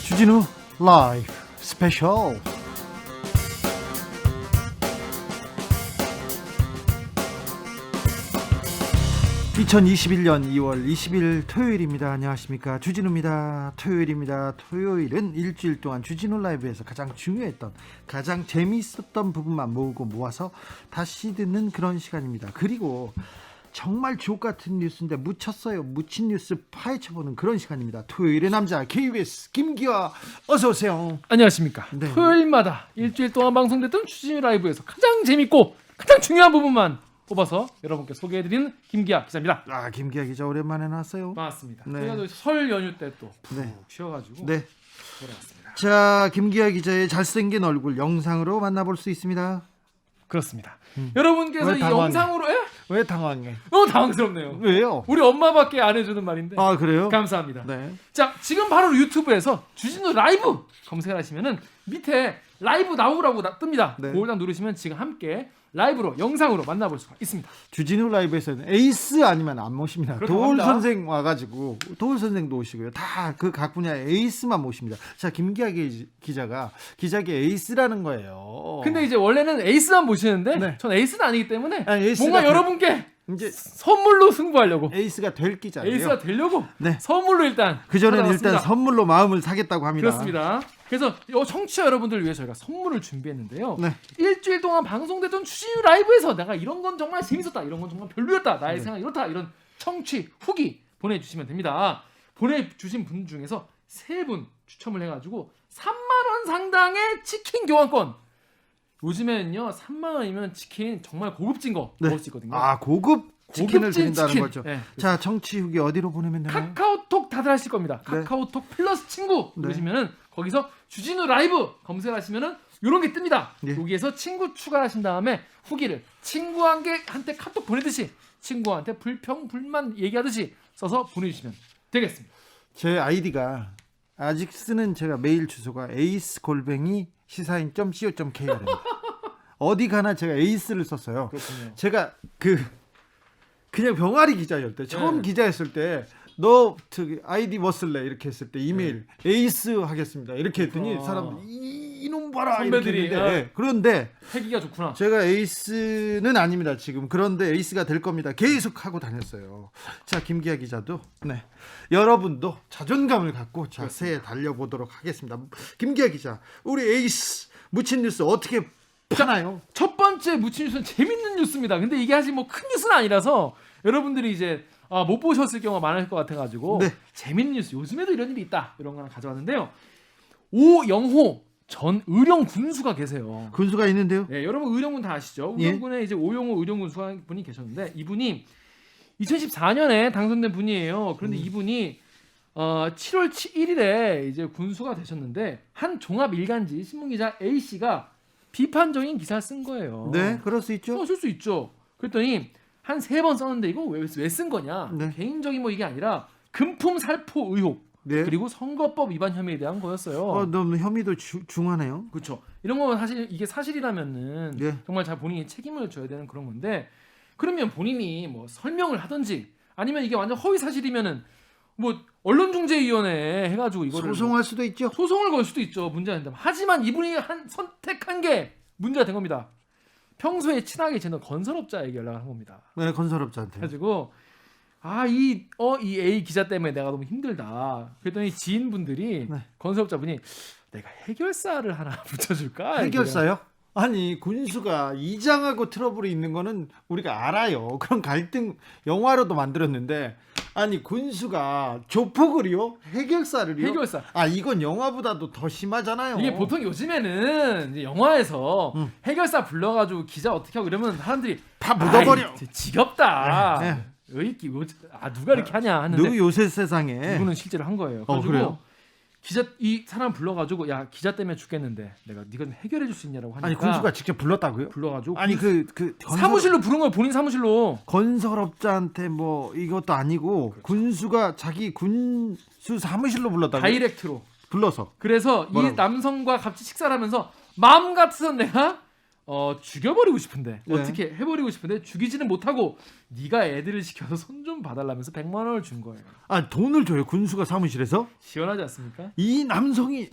주진우 라이브 스페셜 2021년 2월 20일 토요일입니다. 안녕하십니까, 주진우입니다. 토요일입니다. 토요일은 일주일 동안 주진우 라이브에서 가장 중요했던, 가장 재미있었던 부분만 모아서 다시 듣는 그런 시간입니다. 그리고 정말 주옥 같은 뉴스인데 묻힌 뉴스 파헤쳐보는 그런 시간입니다. 토요일의 남자 KBS 김기화, 어서 오세요. 안녕하십니까. 네. 토요일마다 일주일 동안 방송됐던 주진우 라이브에서 가장 재밌고 가장 중요한 부분만 뽑아서 여러분께 소개해드리는 김기화 기자입니다. 김기화 기자 오랜만에 나왔어요. 맞습니다. 네. 저희가 설 연휴 때 또 푹 네. 쉬어가지고 네. 돌아왔습니다. 자, 김기화 기자의 잘생긴 얼굴 영상으로 만나볼 수 있습니다. 그렇습니다. 여러분께서 왜 이 당황해? 영상으로 왜 당황해? 너무 당황스럽네요. 왜요? 우리 엄마밖에 안 해주는 말인데. 아, 그래요? 감사합니다. 네. 자, 지금 바로 유튜브에서 주진우 라이브 검색을 하시면은 밑에 라이브 나오라고 뜹니다. 네. 그걸 딱 누르시면 지금 함께 라이브로 영상으로 만나볼 수가 있습니다. 주진우 라이브에서는 에이스 아니면 안 모십니다. 그렇다고 도울 합니다. 선생 와가지고 도울 선생도 오시고요. 다 그 각 분야의 에이스만 모십니다. 자, 김기화 기자가 기자계 에이스라는 거예요. 근데 이제 원래는 에이스만 모시는데 네. 전 에이스는 아니기 때문에 아니, 에이스가 뭔가 여러분께 이제 선물로 승부하려고 에이스가 될 기자예요. 에이스가 되려고 네. 선물로 일단 그 전에는 찾아왔습니다. 일단 선물로 마음을 사겠다고 합니다. 그렇습니다. 그래서 청취자 여러분들을 위해 저희가 선물을 준비했는데요. 네. 일주일 동안 방송됐던 주진우 라이브에서 내가 이런 건 정말 재밌었다, 이런 건 정말 별로였다, 나의 생각 이렇다, 이런 청취 후기 보내주시면 됩니다. 보내주신 분 중에서 3분 추첨을 해가지고 3만 원 상당의 치킨 교환권. 요즘에는요 3만 원이면 치킨 정말 고급진 거 네. 먹을 수 있거든요. 아, 고급 치킨을 고급진 드린다는 치킨. 거죠. 네. 자, 청취 후기 어디로 보내면 되나요? 카카오톡 다들 하실 겁니다. 네. 카카오톡 플러스 친구 네. 누르시면은 거기서 주진우 라이브 검색하시면은 이런 게 뜹니다. 네. 여기에서 친구 추가하신 다음에 후기를 친구한테 카톡 보내듯이 친구한테 불평 불만 얘기하듯이 써서 보내주시면 되겠습니다. 제 아이디가 아직 쓰는 제가 메일 주소가 ace@시사인.co.kr입니다. 어디 가나 제가 에이스를 썼어요. 그렇군요. 제가 그냥 병아리 기자였을 때, 처음 네. 기자했을 때, 너 저기 아이디 뭐 쓸래 이렇게 했을 때 이메일 에이스 하겠습니다 이렇게 했더니 사람들이 이놈 봐라 선배들이, 이렇게 했는데, 그런데 패기가 좋구나. 제가 에이스는 아닙니다 지금. 그런데 에이스가 될 겁니다. 계속 하고 다녔어요. 자, 김기아 기자도, 네, 여러분도 자존감을 갖고 자세히 달려보도록 하겠습니다. 김기아 기자, 우리 에이스 묻힌 뉴스 어떻게 파나요? 첫 번째 묻힌 뉴스는 재밌는 뉴스입니다. 근데 이게 아직 뭐 큰 뉴스는 아니라서 여러분들이 이제 못 보셨을 경우가 많을 것 같아가지고 네. 재밌는 뉴스, 요즘에도 이런 일이 있다, 이런 거 하나 가져왔는데요. 오영호 전 의령 군수가 계세요. 군수가 있는데요. 네, 여러분 의령군 다 아시죠? 예. 의령군에 이제 오영호 의령 군수가 분이 계셨는데 이분이 2014년에 당선된 분이에요. 그런데 이분이 7월 1일에 이제 군수가 되셨는데 한 종합 일간지 신문기자 A 씨가 비판적인 기사를 쓴 거예요. 네, 그럴 수 있죠. 쓸 수 있죠. 그랬더니 한 3번 썼는데 이거 왜 쓴 거냐? 네. 개인적인 뭐 이게 아니라 금품 살포 의혹, 네. 그리고 선거법 위반 혐의에 대한 거였어요. 너무 혐의도 중하네요. 그렇죠. 이런 거면 사실 이게 사실이라면은 네. 정말 잘 본인이 책임을 져야 되는 그런 건데, 그러면 본인이 뭐 설명을 하든지 아니면 이게 완전 허위 사실이면은 뭐 언론중재위원회 해가지고 이거를 소송할 수도 있죠. 소송을 걸 수도 있죠. 문제가 된다면. 하지만 이분이 선택한 게 문제가 된 겁니다. 평소에 친하게 지내는 건설업자에게 연락을 한 겁니다. 네, 건설업자한테. 그래가지고 이 A 기자 때문에 내가 너무 힘들다. 그랬더니 지인분들이, 네. 건설업자분이 내가 해결사를 하나 붙여줄까? 해결사요? 아니, 군수가 이장하고 트러블이 있는 거는 우리가 알아요. 그런 갈등 영화로도 만들었는데, 아니, 군수가 조폭을요? 해결사를요? 해결사. 이건 영화보다도 더 심하잖아요. 이게 보통 요즘에는 이제 영화에서 해결사 불러가지고 기자 어떻게 하고 이러면 사람들이 다 묻어버려. 아이, 지겹다. 네, 네. 누가 이렇게 하냐 하는데 누구 요새 세상에. 이분은 실제로 한 거예요. 그래가지고 그래요? 이 사람 불러가지고 야, 기자 때문에 죽겠는데 네가 좀 해결해 줄 수 있냐라고 하니까. 아니, 군수가 직접 불렀다고요? 불러가지고 아니, 사무실로 부른 거예요. 본인 사무실로. 건설업자한테 뭐 이것도 아니고, 그렇죠. 군수가 자기 군수 사무실로 불렀다고요? 다이렉트로 불러서. 그래서 뭐라고? 이 남성과 같이 식사를 하면서 마음 같아서 내가 죽여버리고 싶은데 네. 어떻게 해버리고 싶은데 죽이지는 못하고 네가 애들을 시켜서 손 좀 봐달라면서 100만 원을 준 거예요. 아, 돈을 줘요, 군수가 사무실에서? 시원하지 않습니까? 이 남성이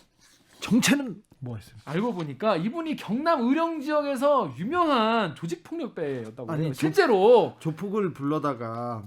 정체는 뭐였어요? 알고 보니까 이분이 경남 의령 지역에서 유명한 조직폭력배였다고 아니, 해요. 실제로 조폭을 불러다가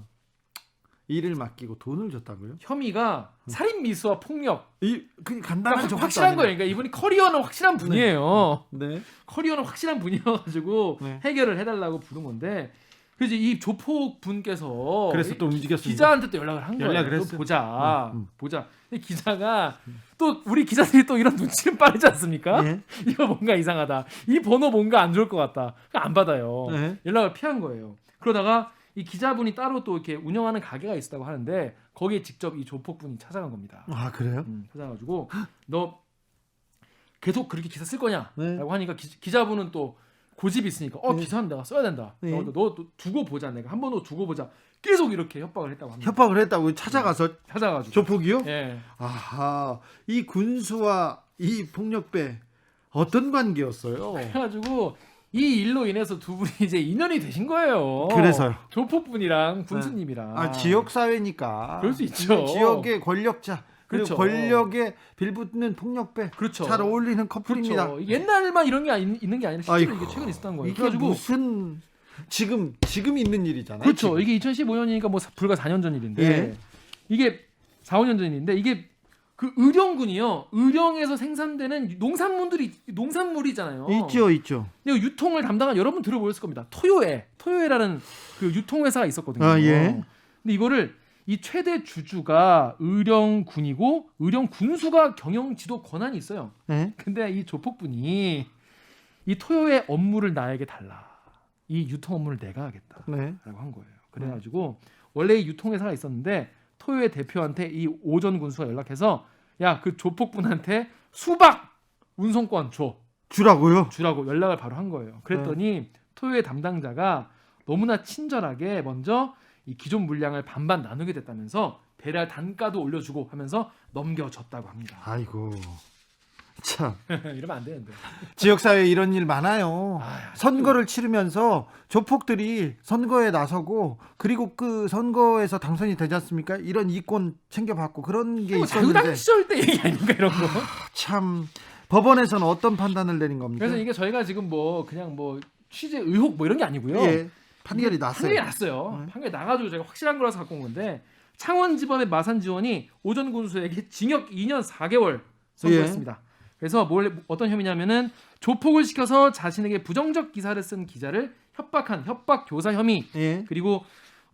일을 맡기고 돈을 줬다고요? 혐의가 살인 미수와 폭력. 그 간단한 그러니까 조폭도 확실한 아니네. 거예요. 그러니까 이분이 커리어는 확실한 분이에요. 네. 커리어는 확실한 분이어가지고 네. 해결을 해달라고 부른 건데, 그래서 이 조폭 분께서 그래서 또 움직였습니다. 기자한테 또 연락을 한 거예요. 연락을 또 했어요. 보자, 보자. 근데 기자가 또 우리 기자들이 또 이런 눈치는 빠르지 않습니까? 네. 이거 뭔가 이상하다. 이 번호 뭔가 안 좋을 것 같다. 그러니까 안 받아요. 네. 연락을 피한 거예요. 그러다가 이 기자분이 따로 또 이렇게 운영하는 가게가 있었다고 하는데 거기에 직접 이 조폭분이 찾아간 겁니다. 아, 그래요? 찾아가지고 너 계속 그렇게 기사 쓸 거냐라고 네. 하니까 기자분은 또 고집이 있으니까 네. 기사는 내가 써야 된다. 네. 너 두고 보자. 내가 한 번 더 두고 보자. 계속 이렇게 협박을 했다고 합니다. 협박을 했다고 찾아가서 찾아가지고. 조폭이요? 예. 아하, 이 군수와 이 폭력배 어떤 관계였어요? 그래가지고 이 일로 인해서 두 분이 이제 인연이 되신 거예요. 그래서요. 조폭분이랑 군수님이랑. 아, 지역 사회니까. 그럴 수 있죠. 지역의 권력자, 그리고 그렇죠. 권력에 빌붙는 폭력배. 그렇죠. 잘 어울리는 커플입니다. 그렇죠. 옛날만 이런 게 있는 게 아니라 실제로 아이고, 이게 최근 있었던 거예요. 이게 그래가지고 무슨 지금 있는 일이잖아요. 그렇죠. 지금. 이게 2015년이니까 뭐 불과 4년 전 일인데 예. 이게 4, 5년 전 일인데 이게 그 의령군이요. 의령에서 생산되는 농산물이잖아요. 있죠. 근데 유통을 담당한 여러분 들어보셨을 겁니다. 토요에라는 그 유통회사가 있었거든요. 아, 예. 근데 이거를 이 최대 주주가 의령군이고 의령군수가 경영 지도 권한이 있어요. 예? 근데 이 조폭분이 이 토요의 업무를 나에게 달라. 이 유통 업무를 내가 하겠다. 네. 라고 한 거예요. 그래가지고 원래 이 유통회사가 있었는데 토요의 대표한테 이 오전 군수가 연락해서 야, 그 조폭분한테 수박 운송권 주라고요? 주라고 연락을 바로 한 거예요. 그랬더니 토요의 담당자가 너무나 친절하게 먼저 이 기존 물량을 반반 나누게 됐다면서 배달 단가도 올려주고 하면서 넘겨줬다고 합니다. 아이고, 참. 이러면 안 되는데. 지역 사회에 이런 일 많아요. 아, 선거를 치르면서 조폭들이 선거에 나서고 그리고 그 선거에서 당선이 되지 않습니까? 이런 이권 챙겨받고 그런 게 뭐 있었는데 자유당 시절 때 얘기 아닌가 이런 거. 참 법원에서는 어떤 판단을 내린 겁니까? 그래서 이게 저희가 지금 뭐 그냥 뭐 취재 의혹 뭐 이런 게 아니고요. 예, 판결이 났어요. 판결이 났어요. 판결이 나가지고 제가 확실한 거라서 갖고 온 건데 창원지법의 마산지원이 오전 군수에게 징역 2년 4개월 선고했습니다. 그래서 어떤 혐의냐면은 조폭을 시켜서 자신에게 부정적 기사를 쓴 기자를 협박한 협박 교사 혐의, 예. 그리고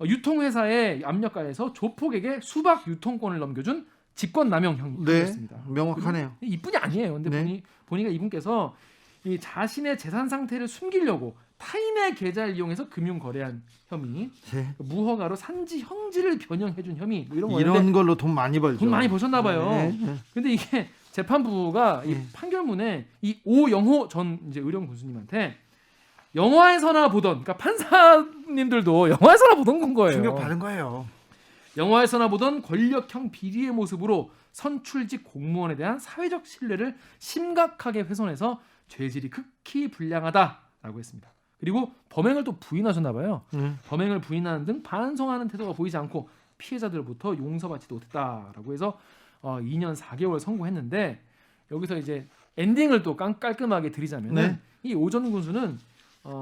유통회사의 압력가에서 조폭에게 수박 유통권을 넘겨준 직권남용 혐의였습니다. 네, 명확하네요. 이뿐이 아니에요. 근데 네. 보니까 이분께서 이 자신의 재산 상태를 숨기려고 타인의 계좌를 이용해서 금융 거래한 혐의, 네. 무허가로 산지 형지를 변형해준 혐의 뭐 이런 거였는데 이런 걸로 돈 많이 벌죠. 돈 많이 버셨나 봐요. 네, 네. 근데 이게 재판부가 이 판결문에 이 오영호 전 이제 의령 군수님한테 영화에서나 보던, 그러니까 판사님들도 영화에서나 보던 건 거예요. 충격 받은 거예요. 영화에서나 보던 권력형 비리의 모습으로 선출직 공무원에 대한 사회적 신뢰를 심각하게 훼손해서 죄질이 극히 불량하다라고 했습니다. 그리고 범행을 또 부인하셨나 봐요. 범행을 부인하는 등 반성하는 태도가 보이지 않고 피해자들로부터 용서받지도 못했다라고 해서 2년 4개월 선고했는데, 여기서 이제 엔딩을 또 깔끔하게 드리자면 네. 이 오전 군수는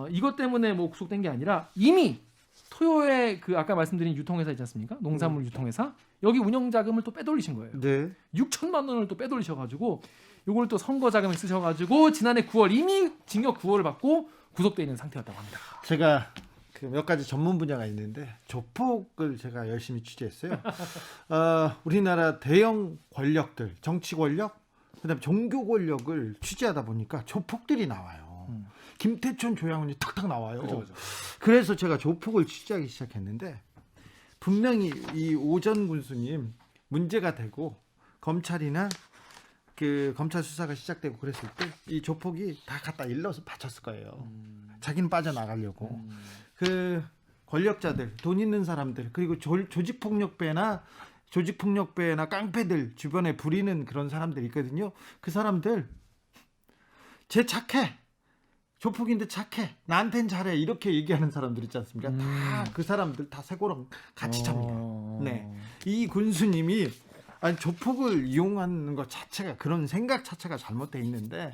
이것 때문에 뭐 구속된 게 아니라 이미 토요의 그 아까 말씀드린 유통회사 있지 않습니까? 농산물 유통회사 여기 운영 자금을 또 빼돌리신 거예요. 네. 6천만 원을 또 빼돌리셔가지고 이걸 또 선거 자금에 쓰셔가지고 지난해 9월 이미 징역 9월을 받고 구속돼 있는 상태였다고 합니다. 제가 그 몇 가지 전문 분야가 있는데 조폭을 제가 열심히 취재했어요. 우리나라 대형 권력들, 정치 권력, 그다음에 종교 권력을 취재하다 보니까 조폭들이 나와요. 김태촌, 조양훈이 탁탁 나와요. 그렇죠. 그래서 제가 조폭을 취재하기 시작했는데 분명히 이 오전 군수님 문제가 되고 검찰이나 그 검찰 수사가 시작되고 그랬을 때 이 조폭이 다 갖다 일러서 바쳤을 거예요. 자기는 빠져나가려고. 그 권력자들, 돈 있는 사람들, 그리고 조직폭력배나 깡패들 주변에 부리는 그런 사람들이 있거든요. 그 사람들 쟤 착해, 조폭인데 착해, 나한텐 잘해 이렇게 얘기하는 사람들 있지 않습니까? 다 그 사람들 다 쇠고랑 같이 찹니다. 네, 이 군수님이 아니 조폭을 이용하는 것 자체가 그런 생각 자체가 잘못돼 있는데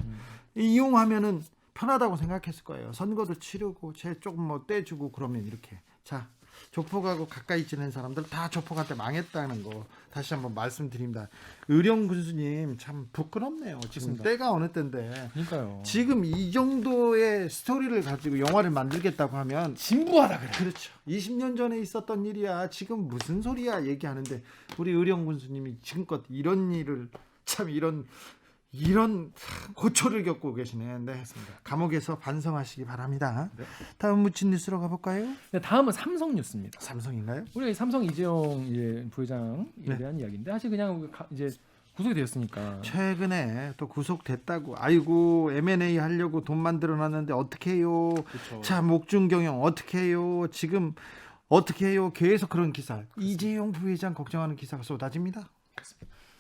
이용하면은 편하다고 생각했을 거예요. 선거도 치르고 쟤 조금 뭐 떼주고 그러면 이렇게 자 조폭하고 가까이 지낸 사람들 다 조폭한테 망했다는 거 다시 한번 말씀드립니다. 의령 군수님 참 부끄럽네요. 지금 그렇습니다. 때가 어느 때인데 그러니까요. 지금 이 정도의 스토리를 가지고 영화를 만들겠다고 하면 진부하다 그래. 그렇죠. 20년 전에 있었던 일이야. 지금 무슨 소리야 얘기하는데 우리 의령 군수님이 지금껏 이런 일을 참 이런 고초를 겪고 계시네. 네. 감옥에서 반성하시기 바랍니다. 네. 다음 묻힌 뉴스로 가볼까요? 네, 다음은 삼성 뉴스입니다. 삼성인가요? 우리 삼성 이재용 부회장에 네. 대한 이야기인데 사실 그냥 이제 구속이 되었으니까 최근에 또 구속됐다고. 아이고 M&A 하려고 돈 만들어놨는데 어떻게 해요? 그렇죠. 자 목중 경영 어떻게 해요? 지금 어떻게 해요? 계속 그런 기사. 이재용 부회장 걱정하는 기사가 쏟아집니다.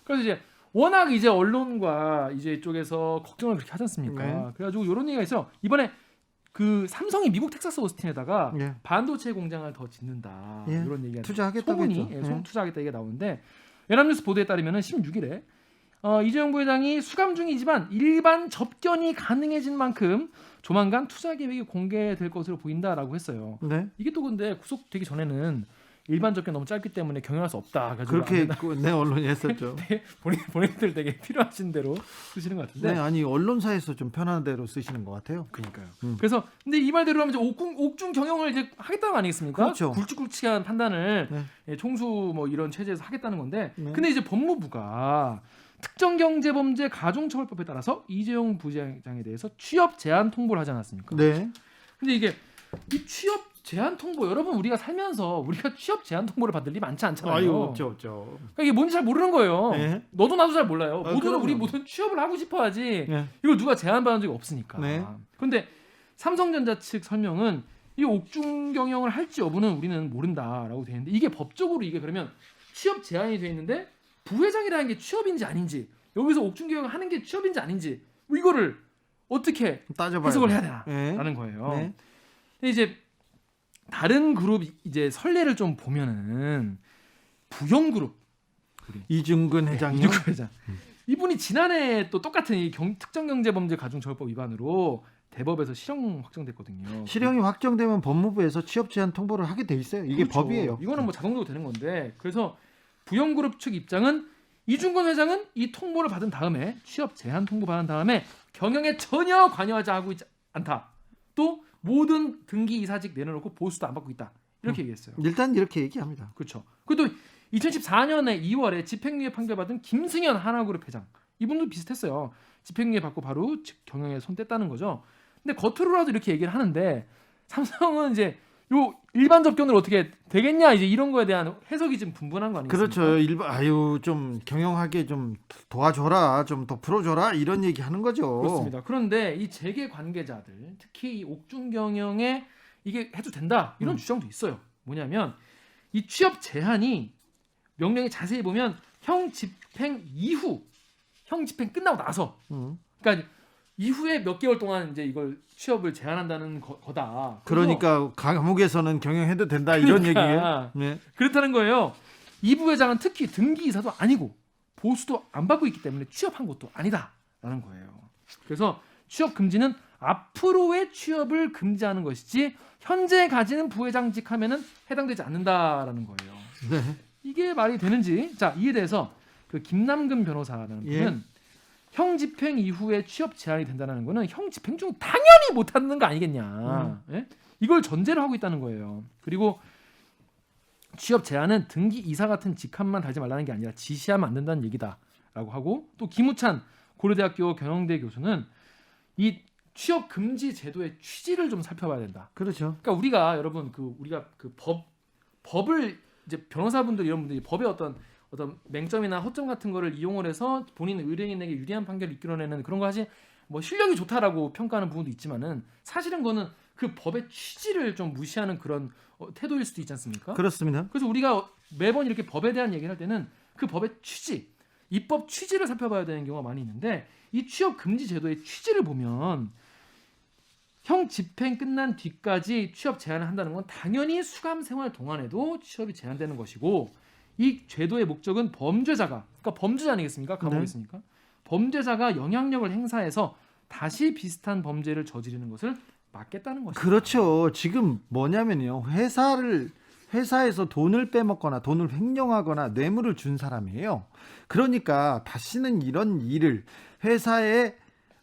그래서 이제 워낙 이제 언론과 이제 이쪽에서 걱정을 그렇게 하지 않습니까? 네. 그래가지고 이런 얘기가 있어. 이번에 그 삼성이 미국 텍사스 오스틴에다가 예. 반도체 공장을 더 짓는다. 예. 이런 얘기가 투자하겠다고 소문이 했죠. 투자하겠다 얘기가 나오는데 연합뉴스 보도에 따르면 16일에 이재용 부회장이 수감 중이지만 일반 접견이 가능해진 만큼 조만간 투자 계획이 공개될 것으로 보인다라고 했어요. 네. 이게 또 근데 구속되기 전에는 일반 접견 너무 짧기 때문에 경영할 수 없다. 가지고 그렇게 내 언론이 했었죠. 본인들 되게 필요하신 대로 쓰시는 것 같은데. 네, 아니 언론사에서 좀 편한 대로 쓰시는 것 같아요. 그러니까요. 그래서 근데 이 말대로 하면 이제 옥중 경영을 이제 하겠다는 거 아니겠습니까? 그렇죠. 굵직굵직한 판단을 네. 예, 총수 뭐 이런 체제에서 하겠다는 건데. 네. 근데 이제 법무부가 특정경제범죄 가중처벌법에 따라서 이재용 부회장에 대해서 취업 제한 통보를 하지 않았습니까? 네. 근데 이게 이 취업 제한 통보 여러분 우리가 살면서 우리가 취업 제한 통보를 받을 일이 많지 않잖아요. 아유 없죠. 그러니까 이게 뭔지 잘 모르는 거예요. 네. 너도 나도 잘 몰라요. 아, 모두는 그럼요. 우리 모든 취업을 하고 싶어하지. 네. 이걸 누가 제한받은 적이 없으니까. 네. 그런데 삼성전자 측 설명은 이 옥중 경영을 할지 여부는 우리는 모른다라고 돼 있는데 이게 법적으로 이게 그러면 취업 제한이 돼 있는데 부회장이라는 게 취업인지 아닌지 여기서 옥중 경영을 하는 게 취업인지 아닌지 뭐 이거를 어떻게 따져봐야 해석을 해야 네. 되나라는 거예요. 네. 근데 이제 다른 그룹 이제 선례를 좀 보면은 부영그룹 이중근 회장이요. 이중근 회장 이분이 지난해 또 똑같은 이 특정경제범죄 가중처벌법 위반으로 대법에서 실형 확정됐거든요. 실형이 확정되면 법무부에서 취업 제한 통보를 하게 돼 있어요. 이게 그렇죠. 법이에요. 이거는 뭐 자동적으로 되는 건데 그래서 부영그룹 측 입장은 이중근 회장은 이 통보를 받은 다음에 취업 제한 통보 받은 다음에 경영에 전혀 관여하지 하고 있지 않다. 또 모든 등기 이사직 내려놓고 보수도 안 받고 있다. 이렇게 얘기했어요. 일단 이렇게 얘기합니다. 그렇죠. 그리고 또 2014년에 2월에 집행유예 판결받은 김승현 하나그룹 회장 이분도 비슷했어요. 집행유예 받고 바로 경영에 손 뗐다는 거죠. 근데 겉으로라도 이렇게 얘기를 하는데 삼성은 이제 요 일반 접견을 어떻게 되겠냐 이제 이런 거에 대한 해석이 좀 분분한 거 아니겠습니까? 그렇죠. 좀 경영하게 좀 도와줘라, 좀 더 풀어줘라 이런 얘기 하는 거죠. 그렇습니다. 그런데 이 재계 관계자들 특히 이 옥중 경영에 이게 해도 된다 이런 주장도 있어요. 뭐냐면 이 취업 제한이 명령이 자세히 보면 형 집행 이후 형 집행 끝나고 나서 그러니까 이후에 몇 개월 동안 이제 이걸 취업을 제한한다는 거다. 그러니까 감옥에서는 경영해도 된다 이런 얘기예요. 네. 그렇다는 거예요. 이 부회장은 특히 등기 이사도 아니고 보수도 안 받고 있기 때문에 취업한 것도 아니다라는 거예요. 그래서 취업 금지는 앞으로의 취업을 금지하는 것이지 현재 가지는 부회장직 하면은 해당되지 않는다라는 거예요. 네. 이게 말이 되는지 자 이에 대해서 그 김남근 변호사라는 분은 형 집행 이후에 취업 제한이 된다는 거는 형 집행 중 당연히 못하는 거 아니겠냐. 예? 이걸 전제로 하고 있다는 거예요. 그리고 취업 제한은 등기 이사 같은 직함만 달지 말라는 게 아니라 지시하면 안 된다는 얘기다라고 하고 또 김우찬 고려대학교 경영대 교수는 이 취업 금지 제도의 취지를 좀 살펴봐야 된다. 그렇죠. 그러니까 우리가 여러분 우리가 법을 이제 변호사분들 이런 분들이 법의 어떤 맹점이나 허점 같은 거를 이용을 해서 본인 의뢰인에게 유리한 판결을 이끌어내는 그런 거 하지 뭐 실력이 좋다라고 평가하는 부분도 있지만은 사실은 그거는 그 법의 취지를 좀 무시하는 그런 태도일 수도 있지 않습니까? 그렇습니다. 그래서 우리가 매번 이렇게 법에 대한 얘기를 할 때는 그 법의 취지, 입법 취지를 살펴봐야 되는 경우가 많이 있는데 이 취업 금지 제도의 취지를 보면 형 집행 끝난 뒤까지 취업 제한을 한다는 건 당연히 수감 생활 동안에도 취업이 제한되는 것이고 이 제도의 목적은 범죄자가 그러니까 범죄자 아니겠습니까? 감옥에 네. 있으니까 범죄자가 영향력을 행사해서 다시 비슷한 범죄를 저지르는 것을 막겠다는 것입니다. 그렇죠. 지금 뭐냐면요. 회사에서 돈을 빼먹거나 돈을 횡령하거나 뇌물을 준 사람이에요. 그러니까 다시는 이런 일을 회사에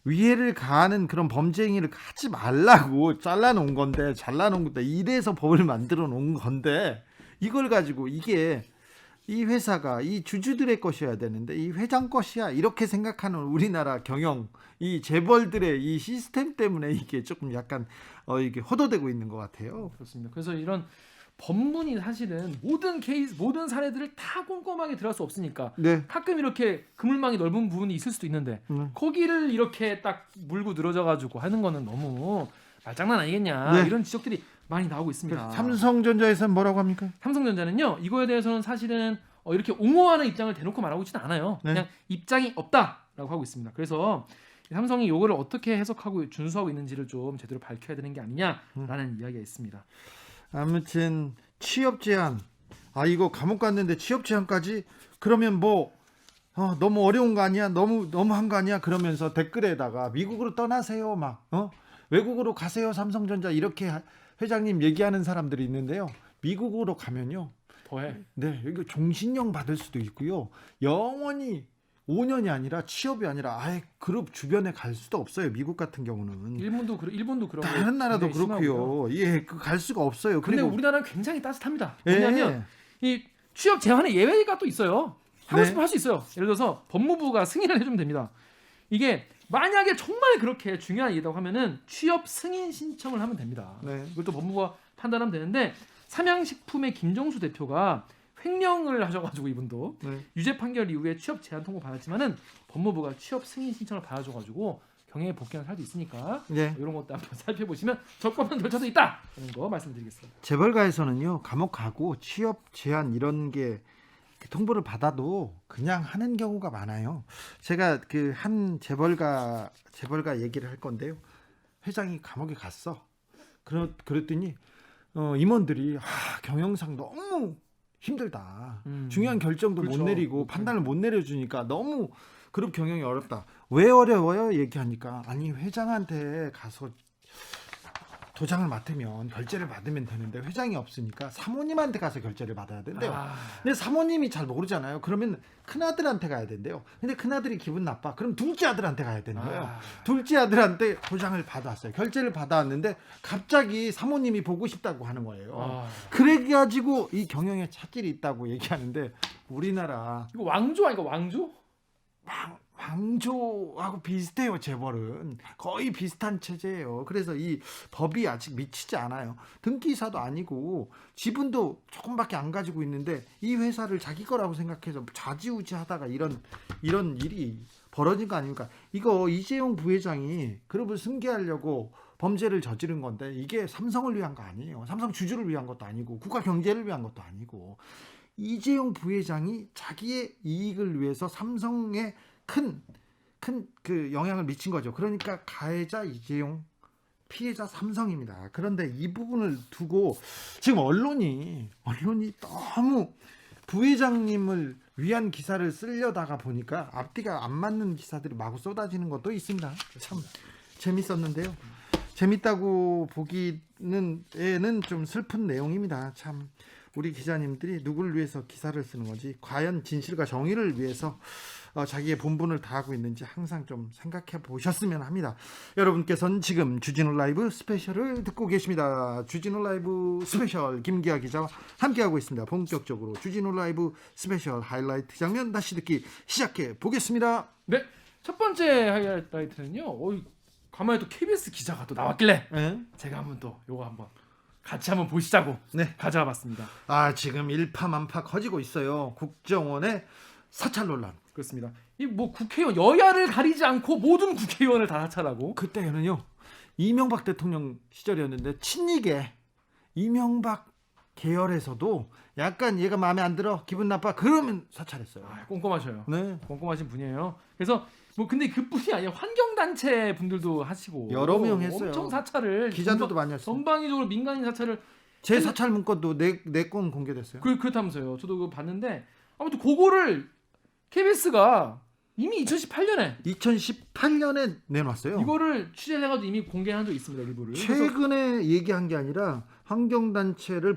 위해를 가하는 그런 범죄 행위를 하지 말라고 잘라놓은 건데 이래서 법을 만들어 놓은 건데 이걸 가지고 이게 이 회사가 이 주주들의 것이어야 되는데 이 회장 것이야 이렇게 생각하는 우리나라 경영 이 재벌들의 이 시스템 때문에 이게 조금 약간 이게 허도되고 있는 것 같아요. 그렇습니다. 그래서 이런 법문이 사실은 모든 케이스, 모든 사례들을 다 꼼꼼하게 들어갈 수 없으니까 네. 가끔 이렇게 그물망이 넓은 부분이 있을 수도 있는데 거기를 이렇게 딱 물고 늘어져가지고 하는 거는 너무 말장난 아니겠냐 네. 이런 지적들이 많이 나오고 있습니다. 삼성전자에서는 뭐라고 합니까? 삼성전자는요 이거에 대해서는 사실은 이렇게 옹호하는 입장을 대놓고 말하고 있지는 않아요. 네. 그냥 입장이 없다라고 하고 있습니다. 그래서 삼성이 이거를 어떻게 해석하고 준수하고 있는지를 좀 제대로 밝혀야 되는 게 아니냐라는 이야기가 있습니다. 아무튼 취업 제한 이거 감옥 갔는데 취업 제한까지 그러면 뭐 너무 어려운 거 아니야 너무 한 거 아니야 그러면서 댓글에다가 미국으로 떠나세요 막 외국으로 가세요 삼성전자 이렇게 회장님 얘기하는 사람들이 있는데요. 미국으로 가면요 더해. 네 이거 종신령 받을 수도 있고요 영원히 5년이 아니라 취업이 아니라 아예 그룹 주변에 갈 수도 없어요. 미국 같은 경우는 일본도 그런 다른 나라도 굉장히 그렇고요. 심하고요. 예, 갈 수가 없어요. 근데 그리고 우리나라는 굉장히 따뜻합니다. 예. 왜냐하면 이 취업 제한의 예외가 또 있어요. 하고 네. 싶으면 할 수 있어요. 예를 들어서 법무부가 승인을 해주면 됩니다. 이게 만약에 정말 그렇게 중요한 일이라고 하면은 취업 승인 신청을 하면 됩니다. 네. 이것도 법무부가 판단하면 되는데 삼양식품의 김정수 대표가 횡령을 하셔가지고 이분도 네. 유죄 판결 이후에 취업 제한 통보 받았지만은 법무부가 취업 승인 신청을 받아줘가지고 경영에 복귀하는 사람도 있으니까 네. 이런 것도 한번 살펴보시면 적법한 절차도 있다 이런 거 말씀드리겠습니다. 재벌가에서는요 감옥 가고 취업 제한 이런 게 통보를 받아도 그냥 하는 경우가 많아요. 제가 그 한 재벌가 얘기를 할 건데요. 회장이 감옥에 갔어. 그랬더니 임원들이 경영상 너무 힘들다. 중요한 결정도 그렇죠. 못 내리고 그렇죠. 판단을 못 내려주니까 너무 그룹 경영이 어렵다. 왜 어려워요? 얘기하니까 아니 회장한테 가서 도장을 맡으면 결제를 받으면 되는데 회장이 없으니까 사모님한테 가서 결제를 받아야 된대요. 근데 사모님이 잘 모르잖아요. 그러면 큰아들한테 가야 된대요. 근데 큰아들이 기분 나빠. 그럼 둘째 아들한테 가야 되는 거예요. 둘째 아들한테 도장을 받았어요. 결제를 받아왔는데 갑자기 사모님이 보고 싶다고 하는 거예요. 그래가지고 이 경영에 차질이 있다고 얘기하는데 우리나라 이거 왕조 아닌가 왕조? 왕조하고 비슷해요. 재벌은 거의 비슷한 체제예요. 그래서 이 법이 아직 미치지 않아요. 등기사도 아니고 지분도 조금밖에 안 가지고 있는데 이 회사를 자기 거라고 생각해서 좌지우지하다가 이런 일이 벌어진 거 아닙니까? 이거 이재용 부회장이 그룹을 승계하려고 범죄를 저지른 건데 이게 삼성을 위한 거 아니에요. 삼성 주주를 위한 것도 아니고 국가 경제를 위한 것도 아니고 이재용 부회장이 자기의 이익을 위해서 삼성에 큰 그 영향을 미친 거죠. 그러니까 가해자 이재용, 피해자 삼성입니다. 그런데 이 부분을 두고 지금 언론이 너무 부회장님을 위한 기사를 쓰려다가 보니까 앞뒤가 안 맞는 기사들이 마구 쏟아지는 것도 있습니다. 참 재밌었는데요. 재밌다고 보기는 좀 슬픈 내용입니다. 참 우리 기자님들이 누구를 위해서 기사를 쓰는 건지 과연 진실과 정의를 위해서 자기의 본분을 다하고 있는지 항상 좀 생각해 보셨으면 합니다. 여러분께서는 지금 주진우 라이브 스페셜을 듣고 계십니다. 주진우 라이브 스페셜 김기아 기자와 함께하고 있습니다. 본격적으로 주진우 라이브 스페셜 하이라이트 장면 다시 듣기 시작해 보겠습니다. 네, 첫 번째 하이라이트는요. 가만히 또 KBS 기자가 또 나왔길래 제가 한번 또 요거 한번 같이 한번 보시자고 가져와 봤습니다. 지금 일파만파 커지고 있어요. 국정원의 사찰 논란. 그렇습니다. 이 뭐 국회의원 여야를 가리지 않고 모든 국회의원을 다 사찰하고 그때는요 이명박 대통령 시절이었는데 친이계 이명박 계열에서도 약간 얘가 마음에 안 들어 기분 나빠 그러면 사찰했어요. 꼼꼼하셔요. 네. 꼼꼼하신 분이에요. 그래서 뭐 근데 그뿐이 아니라 환경단체 분들도 하시고 여러 명 했어요. 엄청 사찰을 기자들도 많이 했어요. 전방위적으로 민간인 사찰을 제 사찰 문건도 내 건 공개됐어요. 그렇다면서요. 저도 그거 봤는데 아무튼 그거를 KBS가 이미 2018년에 내놨어요. 이거를 취재를 해가지고 이미 공개한 적 있습니다. 일부를. 최근에 얘기한 게 아니라 환경단체를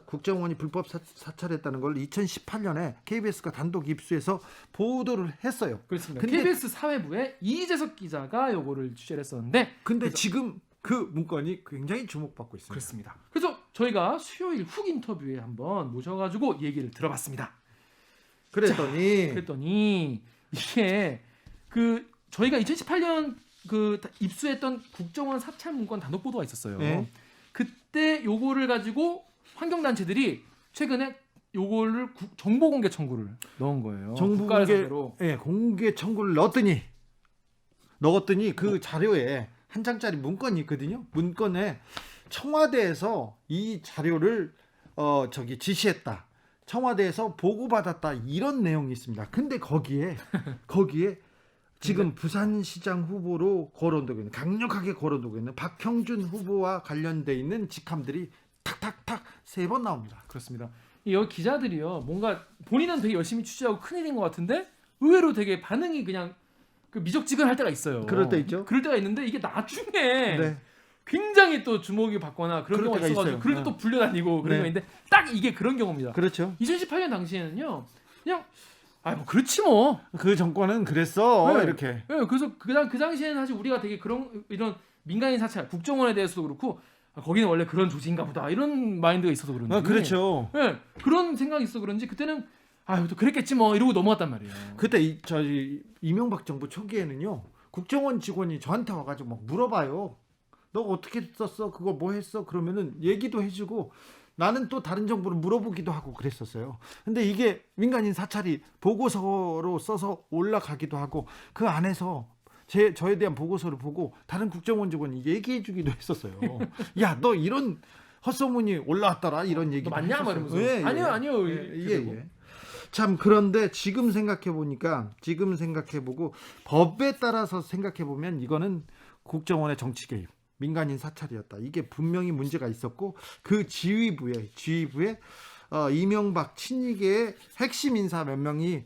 국정원이 불법 사찰했다는 걸 2018년에 KBS가 단독 입수해서 보도를 했어요. 그렇습니다. 근데, KBS 사회부의 이재석 기자가 요거를 취재를 했었는데 근데 지금 그 문건이 굉장히 주목받고 있습니다. 그렇습니다. 그래서 저희가 수요일 훅 인터뷰에 한번 모셔가지고 얘기를 들어봤습니다. 그랬더니 이게 그 저희가 2018년 그 입수했던 국정원 사찰 문건 단독 보도가 있었어요. 네. 그때 요거를 가지고 환경단체들이 최근에 요거를 정보 공개 청구를 넣은 거예요. 정보 국가를 공개, 상대로. 공개 청구를 넣었더니 그 자료에 한 장짜리 문건이 있거든요. 문건에 청와대에서 이 자료를 지시했다. 청와대에서 보고받았다. 이런 내용이 있습니다. 근데 거기에 지금 부산시장 후보로 거론되고 있는, 강력하게 거론되고 있는 박형준 후보와 관련돼 있는 직함들이 탁탁탁 3번 나옵니다. 그렇습니다. 여기 기자들이요, 뭔가 본인은 되게 열심히 취재하고 큰일인 것 같은데 의외로 되게 반응이 그냥 그 미적지근할 때가 있어요. 그럴 때 있죠. 그럴 때가 있는데 이게 나중에 네. 굉장히 또 주목이 받거나 그런 경우가 있어가지고 그럴 때 또 불려다니고 그런 거 있는데 딱 이게 그런 경우입니다. 그렇죠. 2018년 당시에는요, 그냥 뭐 그렇지 뭐. 그 정권은 그랬어. 네. 이렇게. 네, 그래서 그 당시에는 사실 우리가 되게 이런 민간인 사찰, 국정원에 대해서도 그렇고 거기는 원래 그런 조직인가 보다 이런 마인드가 있어서 그런지. 그렇죠. 네, 그런 생각이 있어 그런지 그때는 또 그랬겠지 뭐 이러고 넘어갔단 말이에요. 그때 이명박 정부 초기에는요, 국정원 직원이 저한테 와가지고 막 물어봐요. 너 어떻게 썼어? 그거 뭐 했어? 그러면은 얘기도 해주고 나는 또 다른 정보를 물어보기도 하고 그랬었어요. 근데 이게 민간인 사찰이 보고서로 써서 올라가기도 하고 그 안에서 저에 대한 보고서를 보고 다른 국정원 직원이 얘기해주기도 했었어요. 야, 너 이런 헛소문이 올라왔더라 이런 얘기도 맞냐 했었어요. 말이면서. 아니요. 예. 참, 그런데 지금 생각해보고 법에 따라서 생각해보면 이거는 국정원의 정치 개입, 민간인 사찰이었다. 이게 분명히 문제가 있었고 그 지휘부에 이명박 친이계의 핵심 인사 몇 명이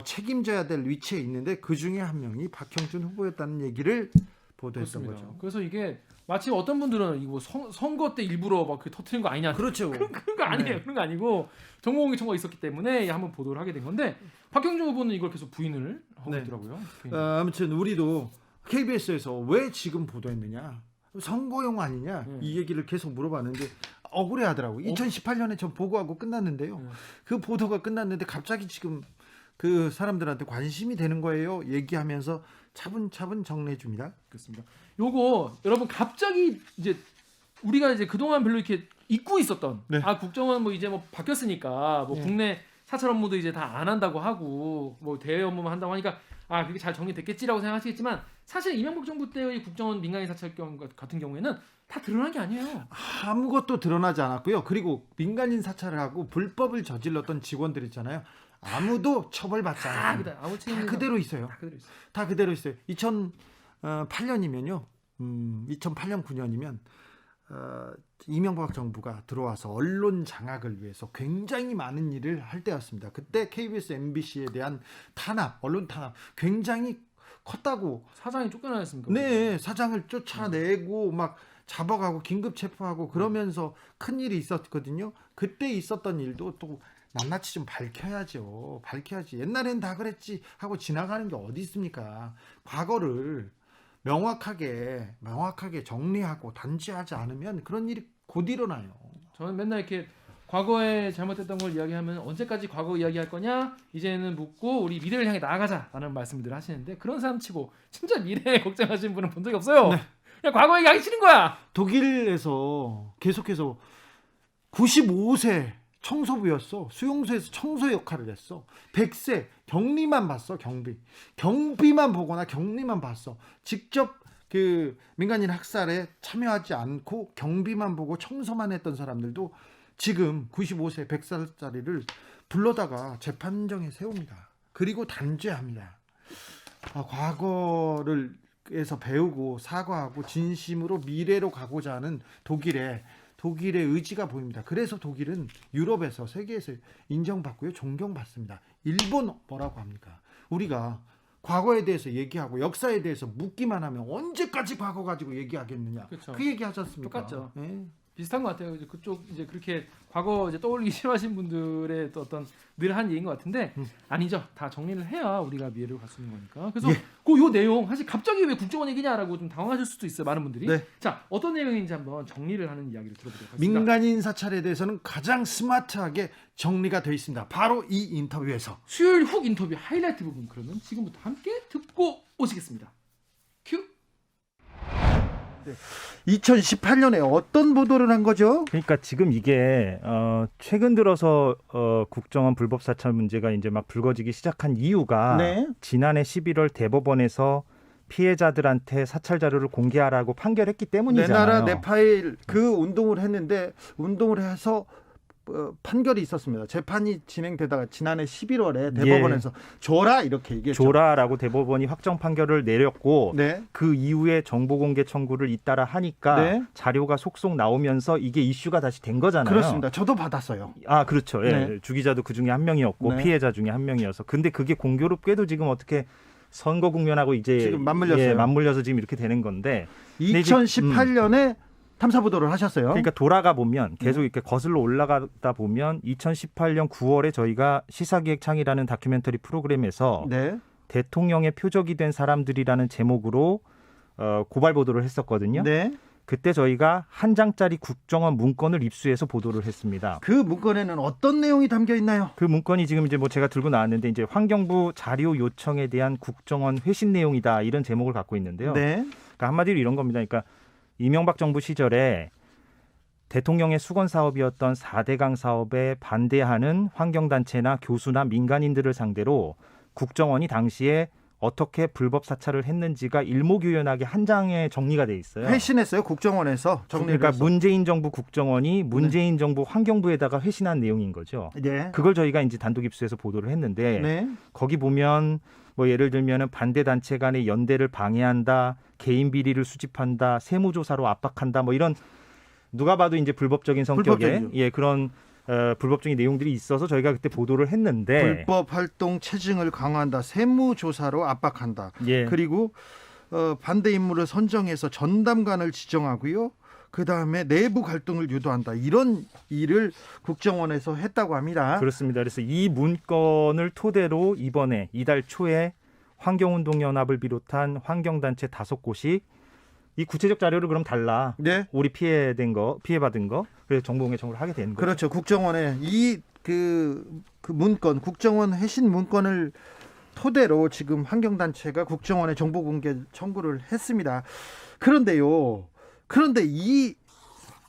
책임져야 될 위치에 있는데 그 중에 한 명이 박형준 후보였다는 얘기를 보도했던 그렇습니다. 거죠. 그래서 이게 마치 어떤 분들은 이거 선거 때 일부러 막 터트린 거 아니냐. 그렇죠. 그런 거 아니에요. 네. 그런 거 아니고 정보공개 청구가 있었기 때문에 한번 보도를 하게 된 건데 박형준 후보는 이걸 계속 부인을 하고 네. 있더라고요. 아무튼 우리도 KBS에서 왜 지금 보도했느냐, 선거용 아니냐, 이 얘기를 계속 물어봤는데 억울해하더라고요. 2018년에 전 보고하고 끝났는데요. 그 보도가 끝났는데 갑자기 지금 그 사람들한테 관심이 되는 거예요. 얘기하면서 차분차분 정리해 줍니다. 그렇습니다. 요거 여러분 갑자기 이제 우리가 이제 그동안 별로 이렇게 잊고 있었던 국정원 뭐 이제 뭐 바뀌었으니까 뭐 국내 사찰 업무도 이제 다 안 한다고 하고 뭐 대외 업무만 한다고 하니까 그게 잘 정리됐겠지라고 생각하시겠지만 사실 이명박 정부 때의 국정원 민간인 사찰 같은 경우에는 다 드러난 게 아니에요. 아무것도 드러나지 않았고요. 그리고 민간인 사찰을 하고 불법을 저질렀던 직원들 있잖아요. 아무도 처벌받지 않았습니다. 다 그대로 있어요. 다 그대로 있어요. 2008년이면요. 2008년 9년이면 이명박 정부가 들어와서 언론 장악을 위해서 굉장히 많은 일을 할 때였습니다. 그때 KBS, MBC에 대한 언론 탄압 굉장히 컸다고. 사장이 쫓겨나셨습니까? 네, 사장을 쫓아내고 막 잡아가고 긴급 체포하고 그러면서 큰 일이 있었거든요. 그때 있었던 일도 또 낱낱이 좀 밝혀야지. 옛날엔 다 그랬지 하고 지나가는 게 어디 있습니까? 과거를 명확하게 정리하고 단죄하지 않으면 그런 일이 곧 일어나요. 저는 맨날 이렇게 과거에 잘못했던 걸 이야기하면 언제까지 과거 이야기할 거냐? 이제는 묻고 우리 미래를 향해 나아가자라는 말씀들을 하시는데 그런 사람 치고 진짜 미래에 걱정하시는 분은 본 적이 없어요. 네. 그냥 과거 얘기하기 싫은 거야. 독일에서 계속해서 95세 청소부였어. 수용소에서 청소 역할을 했어. 100세 격리만 봤어. 경비만 보거나 격리만 봤어. 직접 그 민간인 학살에 참여하지 않고 경비만 보고 청소만 했던 사람들도 지금 95세 100살짜리를 불러다가 재판정에 세웁니다. 그리고 단죄합니다. 과거를에서 배우고 사과하고 진심으로 미래로 가고자 하는 독일의 의지가 보입니다. 그래서 독일은 유럽에서 세계에서 인정받고요, 존경받습니다. 일본 뭐라고 합니까? 우리가 과거에 대해서 얘기하고 역사에 대해서 묻기만 하면 언제까지 과거 가지고 얘기하겠느냐. 그렇죠. 그 얘기 하지 않습니까? 똑같죠. 예. 비슷한 것 같아요. 이제 그쪽 이제 그렇게 과거 이제 떠올리기 싫어하신 분들의 또 어떤 늘 한 얘기인 것 같은데 아니죠. 다 정리를 해야 우리가 미래로 갈 수 있는 거니까. 그래서 예. 요 내용 사실 갑자기 왜 국정원 얘기냐라고 좀 당황하실 수도 있어요. 많은 분들이. 네. 자, 어떤 내용인지 한번 정리를 하는 이야기를 들어보도록 하겠습니다. 민간인 사찰에 대해서는 가장 스마트하게 정리가 되어 있습니다. 바로 이 인터뷰에서. 수요일 훅 인터뷰 하이라이트 부분 그러면 지금부터 함께 듣고 오시겠습니다. 큐. 2018년에 어떤 보도를 한 거죠? 그러니까 지금 이게 최근 들어서 국정원 불법 사찰 문제가 이제 막 불거지기 시작한 이유가 네. 지난해 11월 대법원에서 피해자들한테 사찰 자료를 공개하라고 판결했기 내 때문이잖아요. 나라 내 파일 그 운동을 했는데 운동을 해서 판결이 있었습니다. 재판이 진행되다가 지난해 11월에 대법원에서 줘라 이렇게 얘기했죠. 조라라고 대법원이 확정 판결을 내렸고 네. 그 이후에 정보 공개 청구를 잇따라 하니까 네. 자료가 속속 나오면서 이게 이슈가 다시 된 거잖아요. 그렇습니다. 저도 받았어요. 아, 그렇죠. 예. 네. 주기자도 그 중에 한 명이었고 네. 피해자 중에 한 명이어서. 근데 그게 공교롭게도 지금 어떻게 선거 국면하고 이제 지금 맞물렸어요. 예, 맞물려서 지금 이렇게 되는 건데. 2018년에 탐사 보도를 하셨어요. 그러니까 돌아가 보면 계속 이렇게 거슬러 올라가다 보면 2018년 9월에 저희가 시사기획창이라는 다큐멘터리 프로그램에서 네. 대통령의 표적이 된 사람들이라는 제목으로 고발 보도를 했었거든요. 네. 그때 저희가 한 장짜리 국정원 문건을 입수해서 보도를 했습니다. 그 문건에는 어떤 내용이 담겨 있나요? 그 문건이 지금 이제 뭐 제가 들고 나왔는데 이제 환경부 자료 요청에 대한 국정원 회신 내용이다 이런 제목을 갖고 있는데요. 네. 그러니까 한마디로 이런 겁니다. 그러니까 이명박 정부 시절에 대통령의 수건 사업이었던 4대강 사업에 반대하는 환경단체나 교수나 민간인들을 상대로 국정원이 당시에 어떻게 불법 사찰을 했는지가 일목요연하게 한 장에 정리가 돼 있어요. 회신했어요. 국정원에서 정리를 그러니까 해서. 문재인 정부 국정원이 문재인 정부 환경부에다가 회신한 내용인 거죠. 네. 그걸 저희가 이제 단독 입수해서 보도를 했는데 네. 거기 보면 뭐 예를 들면은 반대 단체 간의 연대를 방해한다, 개인 비리를 수집한다, 세무조사로 압박한다, 뭐 이런 누가 봐도 이제 불법적인 성격의 불법적이죠. 예 그런 불법적인 내용들이 있어서 저희가 그때 보도를 했는데 불법 활동 체증을 강화한다. 세무조사로 압박한다. 예. 그리고 반대 인물을 선정해서 전담관을 지정하고요. 그다음에 내부 갈등을 유도한다. 이런 일을 국정원에서 했다고 합니다. 그렇습니다. 그래서 이 문건을 토대로 이번에 이달 초에 환경운동연합을 비롯한 환경단체 5곳이 이 구체적 자료를 그럼 달라. 네. 우리 피해받은 거. 그래서 정보공개 청구를 하게 되는 거죠. 그렇죠. 국정원에 그 문건, 국정원 회신 문건을 토대로 지금 환경단체가 국정원에 정보공개 청구를 했습니다. 그런데 이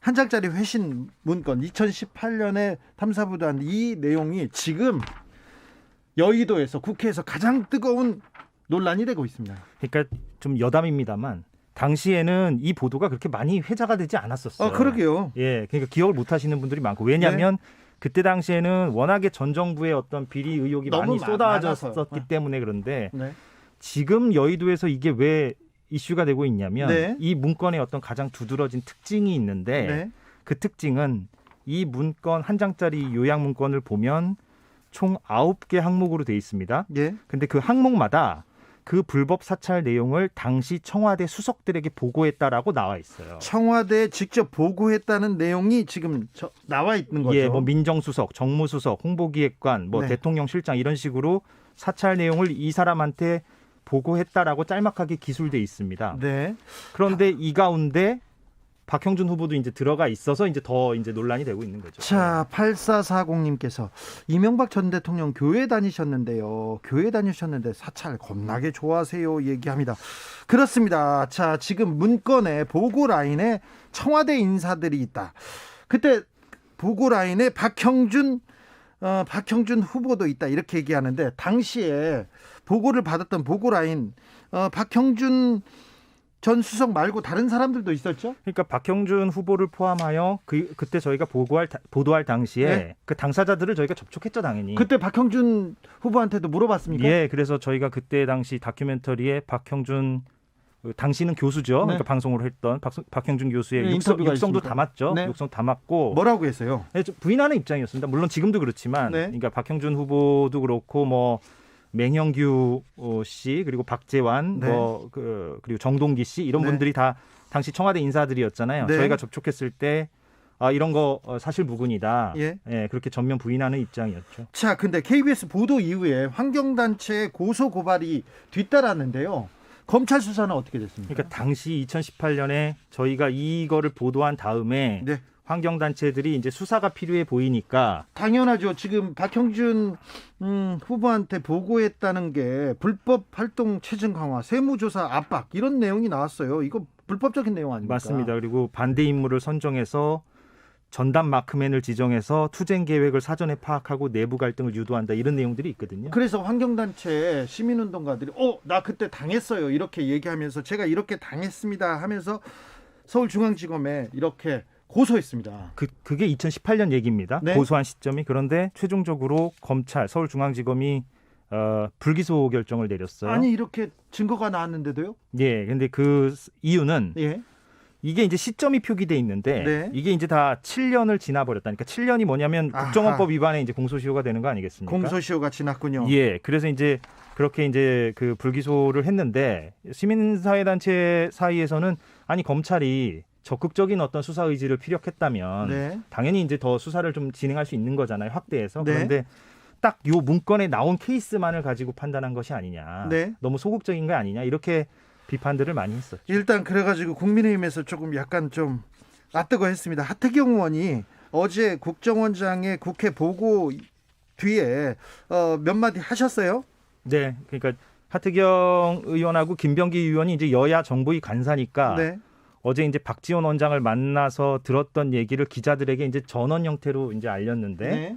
한 장짜리 회신 문건 2018년에 탐사보도한 이 내용이 지금 여의도에서 국회에서 가장 뜨거운 논란이 되고 있습니다. 그러니까 좀 여담입니다만 당시에는 이 보도가 그렇게 많이 회자가 되지 않았었어요. 그러게요. 예, 그러니까 기억을 못 하시는 분들이 많고 왜냐하면 그때 당시에는 워낙에 전 정부의 어떤 비리 의혹이 너무 많이 쏟아졌었기 많아서요. 때문에 그런데 네. 지금 여의도에서 이게 왜 이슈가 되고 있냐면 네. 이 문건에 어떤 가장 두드러진 특징이 있는데 네. 그 특징은 이 문건 한 장짜리 요약 문건을 보면 총 9개 항목으로 되어 있습니다. 예. 근데 그 항목마다 그 불법 사찰 내용을 당시 청와대 수석들에게 보고했다라고 나와 있어요. 청와대에 직접 보고했다는 내용이 지금 나와 있는 거죠. 예, 뭐 민정수석, 정무수석, 홍보기획관, 뭐 네. 대통령 실장 이런 식으로 사찰 내용을 이 사람한테 보고했다라고 짤막하게 기술돼 있습니다. 네. 그런데 이 가운데 박형준 후보도 이제 들어가 있어서 이제 더 이제 논란이 되고 있는 거죠. 자, 8440님께서 이명박 전 대통령 교회 다니셨는데요. 교회 다니셨는데 사찰 겁나게 좋아하세요 얘기합니다. 그렇습니다. 자, 지금 문건에 보고 라인에 청와대 인사들이 있다. 그때 보고 라인에 박형준 후보도 있다 이렇게 얘기하는데 당시에 보고를 받았던 보고 라인 박형준 전 수석 말고 다른 사람들도 있었죠? 그러니까 박형준 후보를 포함하여 그때 저희가 보도할 당시에 네. 그 당사자들을 저희가 접촉했죠, 당연히. 그때 박형준 후보한테도 물어봤습니까? 예, 그래서 저희가 그때 당시 다큐멘터리에 박형준 당시는 교수죠. 네. 그러니까 방송을 했던 박형준 교수의 네, 육성도 인터뷰가 담았죠. 네. 육성 담았고 뭐라고 했어요? 네, 좀 부인하는 입장이었습니다. 물론 지금도 그렇지만, 네. 그러니까 박형준 후보도 그렇고 뭐 맹형규 씨 그리고 박재완 네. 그리고 정동기 씨 이런 네. 분들이 다 당시 청와대 인사들이었잖아요. 네. 저희가 접촉했을 때 이런 거 사실 무근이다. 예. 예, 그렇게 전면 부인하는 입장이었죠. 자, 근데 KBS 보도 이후에 환경단체 고소 고발이 뒤따랐는데요. 검찰 수사는 어떻게 됐습니까? 그러니까 당시 2018년에 저희가 이거를 보도한 다음에 네. 환경단체들이 이제 수사가 필요해 보이니까 당연하죠. 지금 박형준 후보한테 보고했다는 게 불법 활동 체증 강화, 세무조사 압박 이런 내용이 나왔어요. 이거 불법적인 내용 아닙니까? 맞습니다. 그리고 반대 인물을 선정해서 전담 마크맨을 지정해서 투쟁 계획을 사전에 파악하고 내부 갈등을 유도한다 이런 내용들이 있거든요. 그래서 환경단체 시민운동가들이 나 그때 당했어요 이렇게 얘기하면서 제가 이렇게 당했습니다 하면서 서울중앙지검에 이렇게 고소했습니다. 그게 2018년 얘기입니다. 네. 고소한 시점이. 그런데 최종적으로 검찰 서울중앙지검이 불기소 결정을 내렸어요. 아니 이렇게 증거가 나왔는데도요? 예, 근데 그 이유는 예. 이게 이제 시점이 표기돼 있는데 네. 이게 이제 다 7년을 지나버렸다. 그러니까 7년이 뭐냐면 아하. 국정원법 위반에 이제 공소시효가 되는 거 아니겠습니까? 공소시효가 지났군요. 예, 그래서 이제 그렇게 이제 그 불기소를 했는데 시민사회단체 사이에서는 아니 검찰이 적극적인 어떤 수사 의지를 피력했다면 네. 당연히 이제 더 수사를 좀 진행할 수 있는 거잖아요, 확대해서. 네. 그런데 딱 요 문건에 나온 케이스만을 가지고 판단한 것이 아니냐, 네. 너무 소극적인 거 아니냐 이렇게 비판들을 많이 했었죠. 일단 그래가지고 국민의힘에서 조금 약간 좀 아뜨거했습니다. 하태경 의원이 어제 국정원장의 국회 보고 뒤에 몇 마디 하셨어요? 네, 그러니까 하태경 의원하고 김병기 의원이 이제 여야 정보위 간사니까 네. 어제 이제 박지원 원장을 만나서 들었던 얘기를 기자들에게 이제 전원 형태로 이제 알렸는데 네.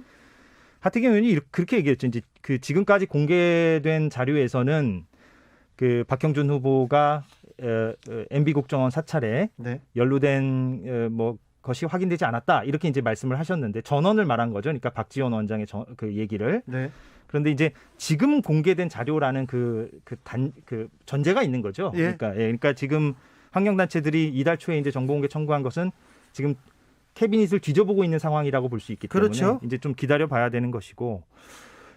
하태경 의원이 그렇게 얘기했죠. 이제 그 지금까지 공개된 자료에서는 그 박형준 후보가 MB 국정원 사찰에 네. 연루된 것이 확인되지 않았다 이렇게 이제 말씀을 하셨는데 전원을 말한 거죠. 그러니까 박지원 원장의 그 얘기를. 네. 그런데 이제 지금 공개된 자료라는 그 전제가 있는 거죠. 예. 그러니까 지금 환경단체들이 이달 초에 이제 정보공개 청구한 것은 지금 캐비닛을 뒤져보고 있는 상황이라고 볼 수 있기 때문에 그렇죠. 이제 좀 기다려봐야 되는 것이고.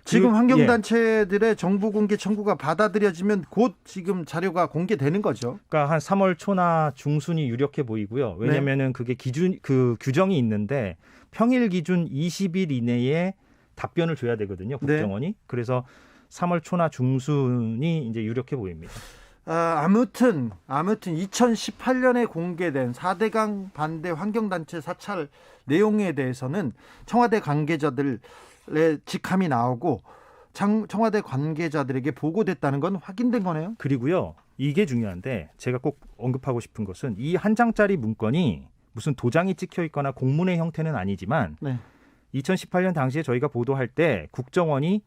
지금 예. 환경단체들의 정보 공개 청구가 받아들여지면 곧 지금 자료가 공개되는 거죠. 그러니까 한 3월 초나 중순이 유력해 보이고요. 왜냐하면은 그게 그 규정이 있는데 평일 기준 20일 이내에 답변을 줘야 되거든요. 국정원이. 네. 그래서 3월 초나 중순이 이제 유력해 보입니다. 아무튼 2018년에 공개된 4대강 반대 환경단체 사찰 내용에 대해서는 청와대 관계자들의 직함이 나오고 청와대 관계자들에게 보고됐다는 건 확인된 거네요. 그리고요. 이게 중요한데 제가 꼭 언급하고 싶은 것은 이 한 장짜리 문건이 무슨 도장이 찍혀 있거나 공문의 형태는 아니지만 네. 2018년 당시에 저희가 보도할 때 국정원이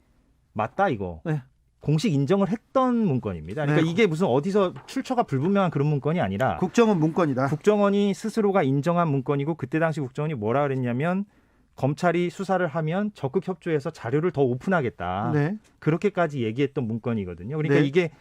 맞다 이거. 네. 공식 인정을 했던 문건입니다. 그러니까 네. 이게 무슨 어디서 출처가 불분명한 그런 문건이 아니라 국정원 문건이다. 국정원이 스스로가 인정한 문건이고 그때 당시 국정원이 뭐라 그랬냐면 검찰이 수사를 하면 적극 협조해서 자료를 더 오픈하겠다. 네. 그렇게까지 얘기했던 문건이거든요. 그러니까 네. 이게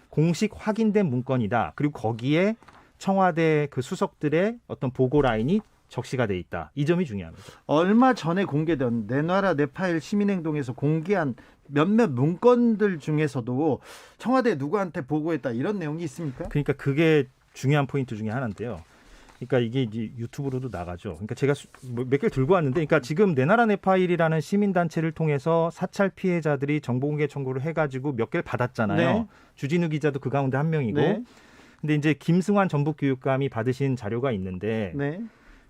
공식 확인된 문건이다. 그리고 거기에 청와대 그 수석들의 어떤 보고 라인이 적시가 돼 있다. 이 점이 중요합니다. 얼마 전에 공개된 내 나라 내 파일 시민행동에서 공개한 몇몇 문건들 중에서도 청와대 누구한테 보고했다 이런 내용이 있습니까? 그러니까 그게 중요한 포인트 중에 하나인데요. 그러니까 이게 이제 유튜브로도 나가죠. 그러니까 제가 몇 개를 들고 왔는데, 그러니까 지금 내 나라 내 파일이라는 시민단체를 통해서 사찰 피해자들이 정보공개 청구를 해가지고 몇 개를 받았잖아요. 네. 주진우 기자도 그 가운데 한 명이고. 네. 근데 이제 김승환 전북교육감이 받으신 자료가 있는데 네.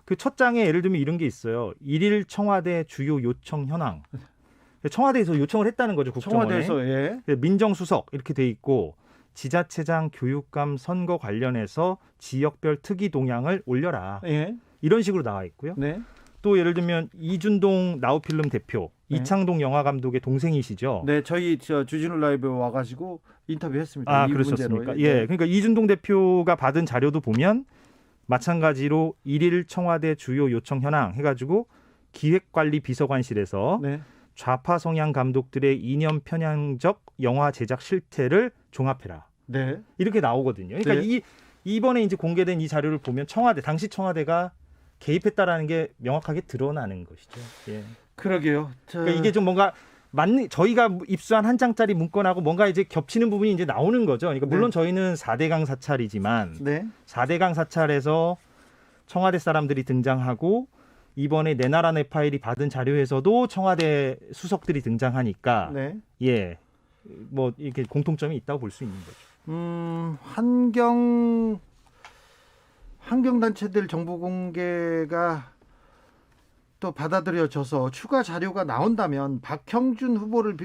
그 첫 장에 예를 들면 이런 게 있어요. 1일 청와대 주요 요청 현황. 청와대에서 요청을 했다는 거죠. 국정원에. 청와대에서 예. 민정수석 이렇게 돼 있고 지자체장 교육감 선거 관련해서 지역별 특이 동향을 올려라. 예. 이런 식으로 나와 있고요. 네. 또 예를 들면 이준동 나우필름 대표 네. 이창동 영화 감독의 동생이시죠. 네, 저희 주진우 라이브 와가지고 인터뷰했습니다. 아, 이 그러셨습니까? 문제로. 예, 네. 그러니까 이준동 대표가 받은 자료도 보면 마찬가지로 1일 청와대 주요 요청 현황 해가지고 기획관리비서관실에서 네. 좌파 성향 감독들의 이념 편향적 영화 제작 실태를 종합해라. 네. 이렇게 나오거든요. 그러니까 네. 이번에 이제 공개된 이 자료를 보면 당시 청와대가 개입했다라는 게 명확하게 드러나는 것이죠. 예. 그러게요. 그러니까 이게 좀 뭔가 저희가 입수한 한 장짜리 문건하고 뭔가 이제 겹치는 부분이 이제 나오는 거죠. 그러니까 물론 네. 저희는 4대강 사찰이지만 네. 4대강 사찰에서 청와대 사람들이 등장하고 이번에 내 나라 내 파일이 받은 자료에서도 청와대 수석들이 등장하니까 네. 예. 뭐 이렇게 공통점이 있다고 볼 수 있는 거죠. 환경 단체들 정보 공개가 또 받아들여져서 추가 자료가 나온다면 박형준 후보를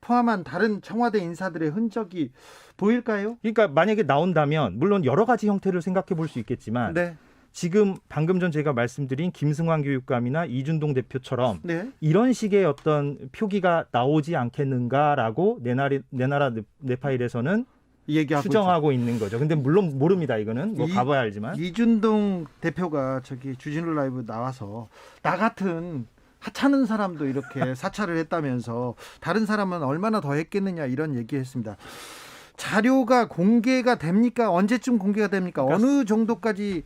포함한 다른 청와대 인사들의 흔적이 보일까요? 그러니까 만약에 나온다면 물론 여러 가지 형태를 생각해 볼 수 있겠지만 네. 지금 방금 전 제가 말씀드린 김승환 교육감이나 이준동 대표처럼 네. 이런 식의 어떤 표기가 나오지 않겠는가라고 내 나라 내 파일에서는 얘기하고 추정하고 있는 거죠. 근데 물론 모릅니다. 이거는 뭐 가봐야 알지만. 이준동 대표가 주진우 라이브 나와서 나 같은 하찮은 사람도 이렇게 사찰을 했다면서 다른 사람은 얼마나 더 했겠느냐 이런 얘기했습니다. 자료가 공개가 됩니까? 언제쯤 공개가 됩니까? 어느 정도까지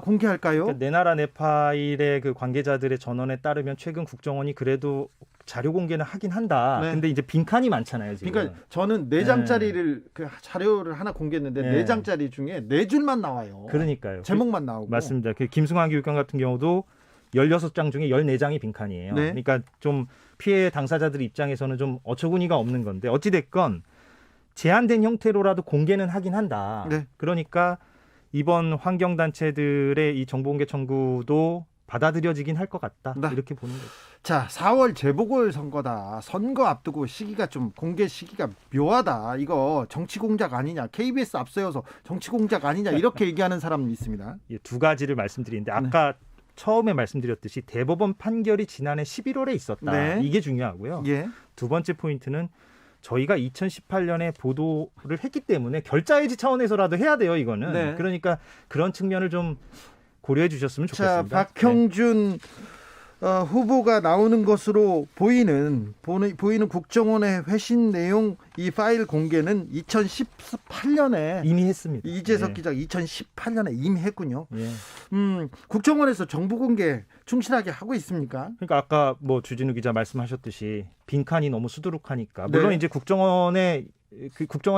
공개할까요? 그러니까 내 나라 내 파일의 그 관계자들의 전언에 따르면 최근 국정원이 그래도 자료 공개는 하긴 한다. 네. 근데 이제 빈칸이 많잖아요. 지금. 그러니까 저는 4장짜리를 그 자료를 하나 공개했는데 네. 4장짜리 중에 4줄만 나와요. 그러니까요. 제목만 나오고. 맞습니다. 그 김승환 교육감 같은 경우도 16장 중에 14장이 빈칸이에요. 네. 그러니까 좀 피해 당사자들 입장에서는 좀 어처구니가 없는 건데 어찌 됐건 제한된 형태로라도 공개는 하긴 한다. 네. 그러니까 이번 환경단체들의 이 정보공개 청구도 받아들여지긴 할 것 같다. 네. 이렇게 보는 거죠. 자, 4월 재보궐선거다. 선거 앞두고 시기가 좀 공개 시기가 묘하다. 이거 정치 공작 아니냐. KBS 앞서여서 정치 공작 아니냐. 이렇게 얘기하는 사람이 있습니다. 예, 두 가지를 말씀드리는데 아까 처음에 말씀드렸듯이 대법원 판결이 지난해 11월에 있었다. 네. 이게 중요하고요. 예. 두 번째 포인트는 저희가 2018년에 보도를 했기 때문에 결자해지 차원에서라도 해야 돼요. 이거는. 네. 그러니까 그런 측면을 좀 고려해 주셨으면 자, 좋겠습니다. 박형준 후보가 나오는 것으로 보이는 국정원의 회신 내용 이 파일 공개는 2018년에 이미 했습니다. 이재석 네. 기자가 2018년에 이미 했군요. 예. 국정원에서 정보 공개 충실하게 하고 있습니까? 그러니까 아까 뭐 주진우 기자 말씀하셨듯이 빈칸이 너무 수두룩하니까 물론 네. 이제 국정원이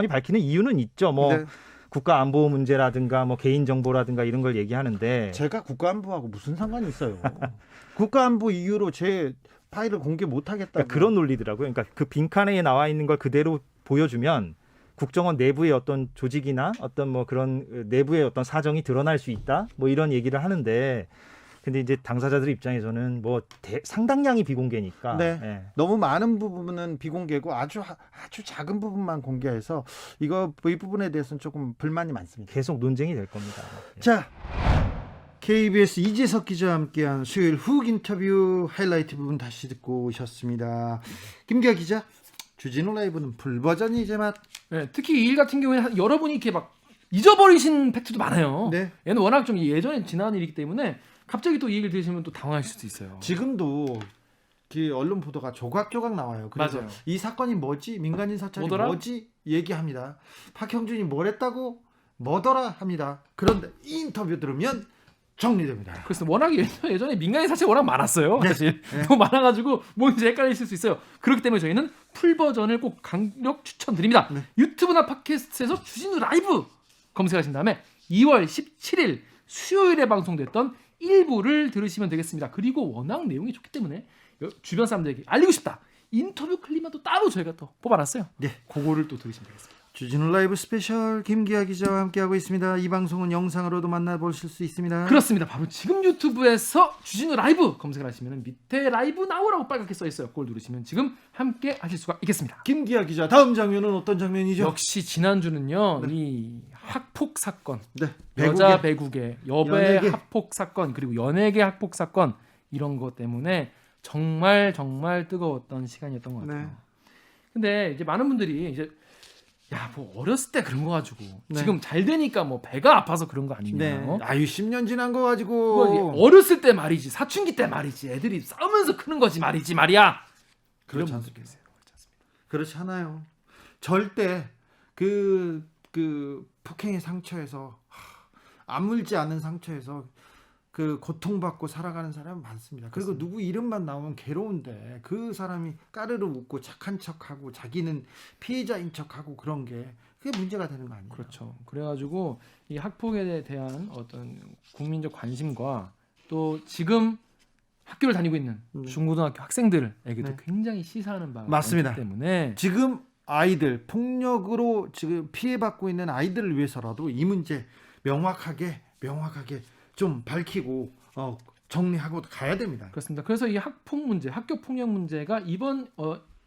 밝히는 이유는 있죠. 뭐 네. 국가안보 문제라든가 뭐 개인정보라든가 이런 걸 얘기하는데 제가 국가안보하고 무슨 상관이 있어요? 국가안보 이유로 제 파일을 공개 못하겠다. 그러니까 그런 논리더라고요. 그러니까 그 빈칸에 나와 있는 걸 그대로 보여주면 국정원 내부의 어떤 조직이나 어떤 뭐 그런 내부의 어떤 사정이 드러날 수 있다. 뭐 이런 얘기를 하는데 근데 이제 당사자들 입장에서는 뭐 상당량이 비공개니까. 네. 예. 너무 많은 부분은 비공개고 아주 작은 부분만 공개해서 이 부분에 대해서는 조금 불만이 많습니다. 계속 논쟁이 될 겁니다. 예. 자, KBS 이재석 기자와 함께한 수요일 훅 인터뷰 하이라이트 부분 다시 듣고 오셨습니다. 김기아 기자, 주진우 라이브는 풀 버전이 이제 막 네, 특히 이 일 같은 경우에 여러분이 이렇게 막 잊어버리신 팩트도 많아요. 네. 얘는 워낙 좀 예전에 지난 일이기 때문에 갑자기 또 이 얘기를 들으시면 또 당황하실 수도 있어요. 지금도 그 언론 보도가 조각조각 나와요. 그래서 맞아요. 이 사건이 뭐지? 민간인 사찰이 뭐더라? 뭐지? 얘기합니다. 박형준이 뭘 했다고? 뭐더라? 합니다. 그런데 이 인터뷰 들으면 정리됩니다. 그래서 워낙 예전에 민간인 사실 워낙 많았어요. 사실 네. 너무 많아가지고 뭔지 헷갈리실 수 있어요. 그렇기 때문에 저희는 풀 버전을 꼭 강력 추천드립니다. 네. 유튜브나 팟캐스트에서 주진우 라이브 검색하신 다음에 2월 17일 수요일에 방송됐던 일부를 들으시면 되겠습니다. 그리고 워낙 내용이 좋기 때문에 주변 사람들에게 알리고 싶다. 인터뷰 클립만 또 따로 저희가 또 뽑아놨어요. 네. 그거를 또 들으시면 되겠습니다. 주진우 라이브 스페셜 김기아 기자와 함께하고 있습니다. 이 방송은 영상으로도 만나보실 수 있습니다. 그렇습니다. 바로 지금 유튜브에서 주진우 라이브 검색을 하시면 밑에 라이브 나오라고 빨갛게 써있어요. 그걸 누르시면 지금 함께 하실 수가 있겠습니다. 김기아 기자, 다음 장면은 어떤 장면이죠? 역시 지난주는요. 이 학폭 사건, 네. 여자 배국의 여배 연예계. 학폭 사건 그리고 연예계 학폭 사건 이런 것 때문에 정말 뜨거웠던 시간이었던 것 같아요. 네. 근데 이제 많은 분들이 이제 야, 뭐 어렸을 때 그런 거 가지고 네. 지금 잘 되니까 뭐 배가 아파서 그런 거 아니냐. 네. 아유 10년 지난 거 그거 가지고 이게 어렸을 때 말이지, 사춘기 때 말이지, 애들이 싸우면서 크는 거지 말이야. 그렇지 이런 않습니다. 분들이 있어요. 그렇지 않습니다. 그렇지 않아요. 절대 그 폭행의 상처에서 아물지 않은 상처에서 그 고통받고 살아가는 사람은 많습니다. 그리고 그렇습니다. 누구 이름만 나오면 괴로운데 그 사람이 까르르 웃고 착한 척하고 자기는 피해자인 척하고 그런 게 그게 문제가 되는 거 아니에요? 그렇죠. 그래가지고 이 학폭에 대한 어떤 국민적 관심과 또 지금 학교를 다니고 있는 중고등학교 학생들에게도 네. 굉장히 시사하는 바가 맞습니다. 많기 때문에 지금 아이들 폭력으로 지금 피해받고 있는 아이들을 위해서라도 이 문제 명확하게 좀 밝히고 정리하고 가야 됩니다. 그렇습니다. 그래서 이 학폭 문제, 학교 폭력 문제가 이번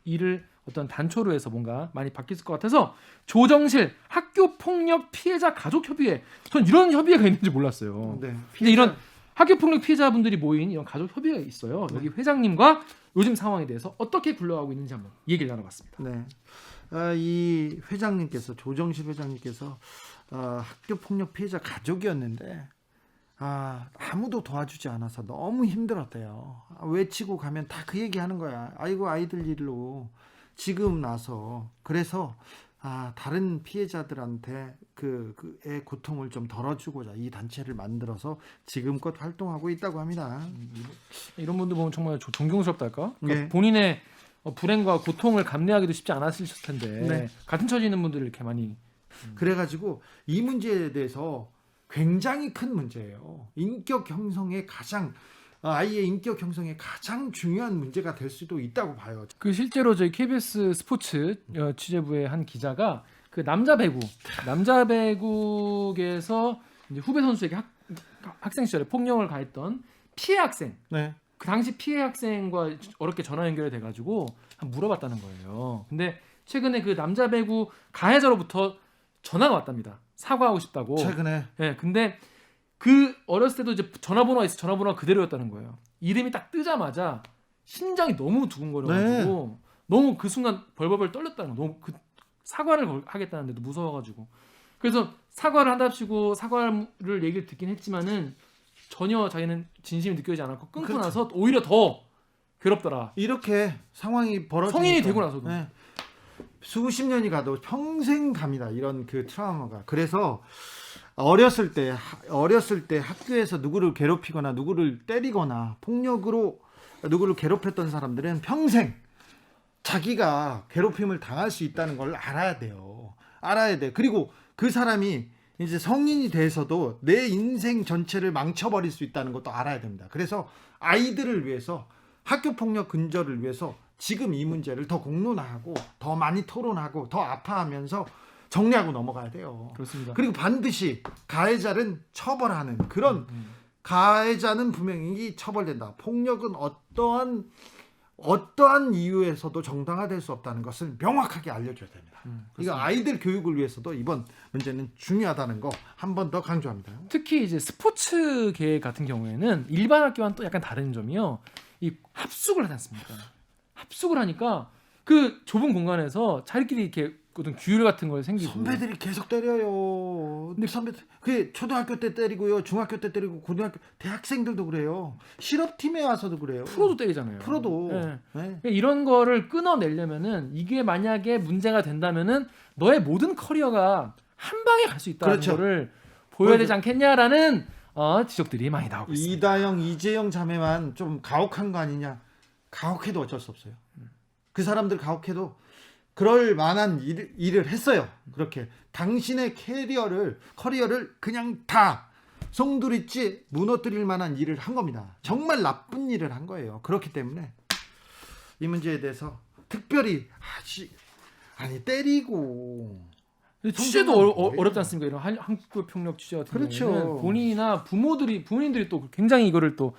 일을 어떤 단초로 해서 뭔가 많이 바뀌었을 것 같아서 조정실 학교 폭력 피해자 가족 협의회, 전 이런 협의회가 있는지 몰랐어요. 네. 근데 이런 학교 폭력 피해자분들이 모인 이런 가족 협의회가 있어요. 여기 회장님과 요즘 상황에 대해서 어떻게 굴러가고 있는지 한번 얘기를 나눠봤습니다. 네. 이 회장님께서 조정실 회장님께서 학교 폭력 피해자 가족이었는데 아무도 도와주지 않아서 너무 힘들었대요. 외치고 가면 다 그 얘기하는 거야. 아이고 아이들 일로 지금 나서 그래서 다른 피해자들한테 그의 고통을 좀 덜어주고자 이 단체를 만들어서 지금껏 활동하고 있다고 합니다. 이런 분들 보면 정말 존경스럽달까? 그러니까 네. 본인의 불행과 고통을 감내하기도 쉽지 않았을 텐데 네. 같은 처지에 있는 분들을 이렇게 많이 그래가지고 이 문제에 대해서 굉장히 큰 문제예요. 인격 형성의 아이의 인격 형성에 가장 중요한 문제가 될 수도 있다고 봐요. 그 실제로 저희 KBS 스포츠 취재부의 한 기자가 그 남자 배구에서 이제 후배 선수에게 학생 시절에 폭력을 가했던 피해 학생, 네. 그 당시 피해 학생과 어렵게 전화 연결이 돼가지고 한번 물어봤다는 거예요. 근데 최근에 그 남자 배구 가해자로부터 전화가 왔답니다. 사과하고 싶다고. 최근에 네, 근데 그 어렸을 때도 이제 전화번호가 있어, 전화번호가 그대로였다는 거예요. 이름이 딱 뜨자마자 심장이 너무 두근거려가지고 너무 그 순간 벌벌 떨렸다는 거. 너무 그 사과를 하겠다는데도 무서워가지고. 그래서 사과를 한답시고 사과를 얘기를 듣긴 했지만은 전혀 자기는 진심이 느껴지지 않았고 끊고 그렇죠. 나서 오히려 더 괴롭더라. 이렇게 상황이 벌어지니까 성인이 되고 나서도. 네. 수십 년이 가도 평생 갑니다. 이런 그 트라우마가. 그래서 어렸을 때 학교에서 누구를 괴롭히거나 누구를 때리거나 폭력으로 누구를 괴롭혔던 사람들은 평생 자기가 괴롭힘을 당할 수 있다는 걸 알아야 돼요. 그리고 그 사람이 이제 성인이 돼서도 내 인생 전체를 망쳐버릴 수 있다는 것도 알아야 됩니다. 그래서 아이들을 위해서 학교 폭력 근절을 위해서 지금 이 문제를 더 공론화하고 더 많이 토론하고 더 아파하면서 정리하고 넘어가야 돼요. 그렇습니다. 그리고 반드시 가해자는 처벌하는 그런 가해자는 분명히 처벌된다. 폭력은 어떠한 이유에서도 정당화될 수 없다는 것을 명확하게 알려줘야 됩니다. 이거 아이들 교육을 위해서도 이번 문제는 중요하다는 거 한 번 더 강조합니다. 특히 이제 스포츠계 같은 경우에는 일반 학교와는 또 약간 다른 점이요. 이 합숙을 하지 않습니까? 합숙을 하니까 그 좁은 공간에서 자기끼리 이렇게 어떤 규율 같은 걸 생기고 선배들이 계속 때려요. 근데 선배들 그 초등학교 때 때리고요, 중학교 때 때리고 고등학교, 대학생들도 그래요. 실업팀에 와서도 그래요. 프로도 때리잖아요. 프로도. 네. 네. 이런 거를 끊어내려면은 이게 만약에 문제가 된다면은 너의 모든 커리어가 한 방에 갈 수 있다는 그렇죠. 거를 보여야 되지 않겠냐라는 지적들이 많이 나오고 있습니다. 이다영, 이재영 자매만 좀 가혹한 거 아니냐? 가혹해도 어쩔 수 없어요. 그 사람들 가혹해도 그럴 만한 일을 했어요. 그렇게 당신의 커리어를 그냥 다 송두리째 무너뜨릴 만한 일을 한 겁니다. 정말 나쁜 일을 한 거예요. 그렇기 때문에 이 문제에 대해서 특별히 때리고 취재도 성장하는 어렵지 않습니까? 이런 한국 폭력 취재 같은 그렇죠. 경우에는 본인이나 부모님들이 또 굉장히 이거를 또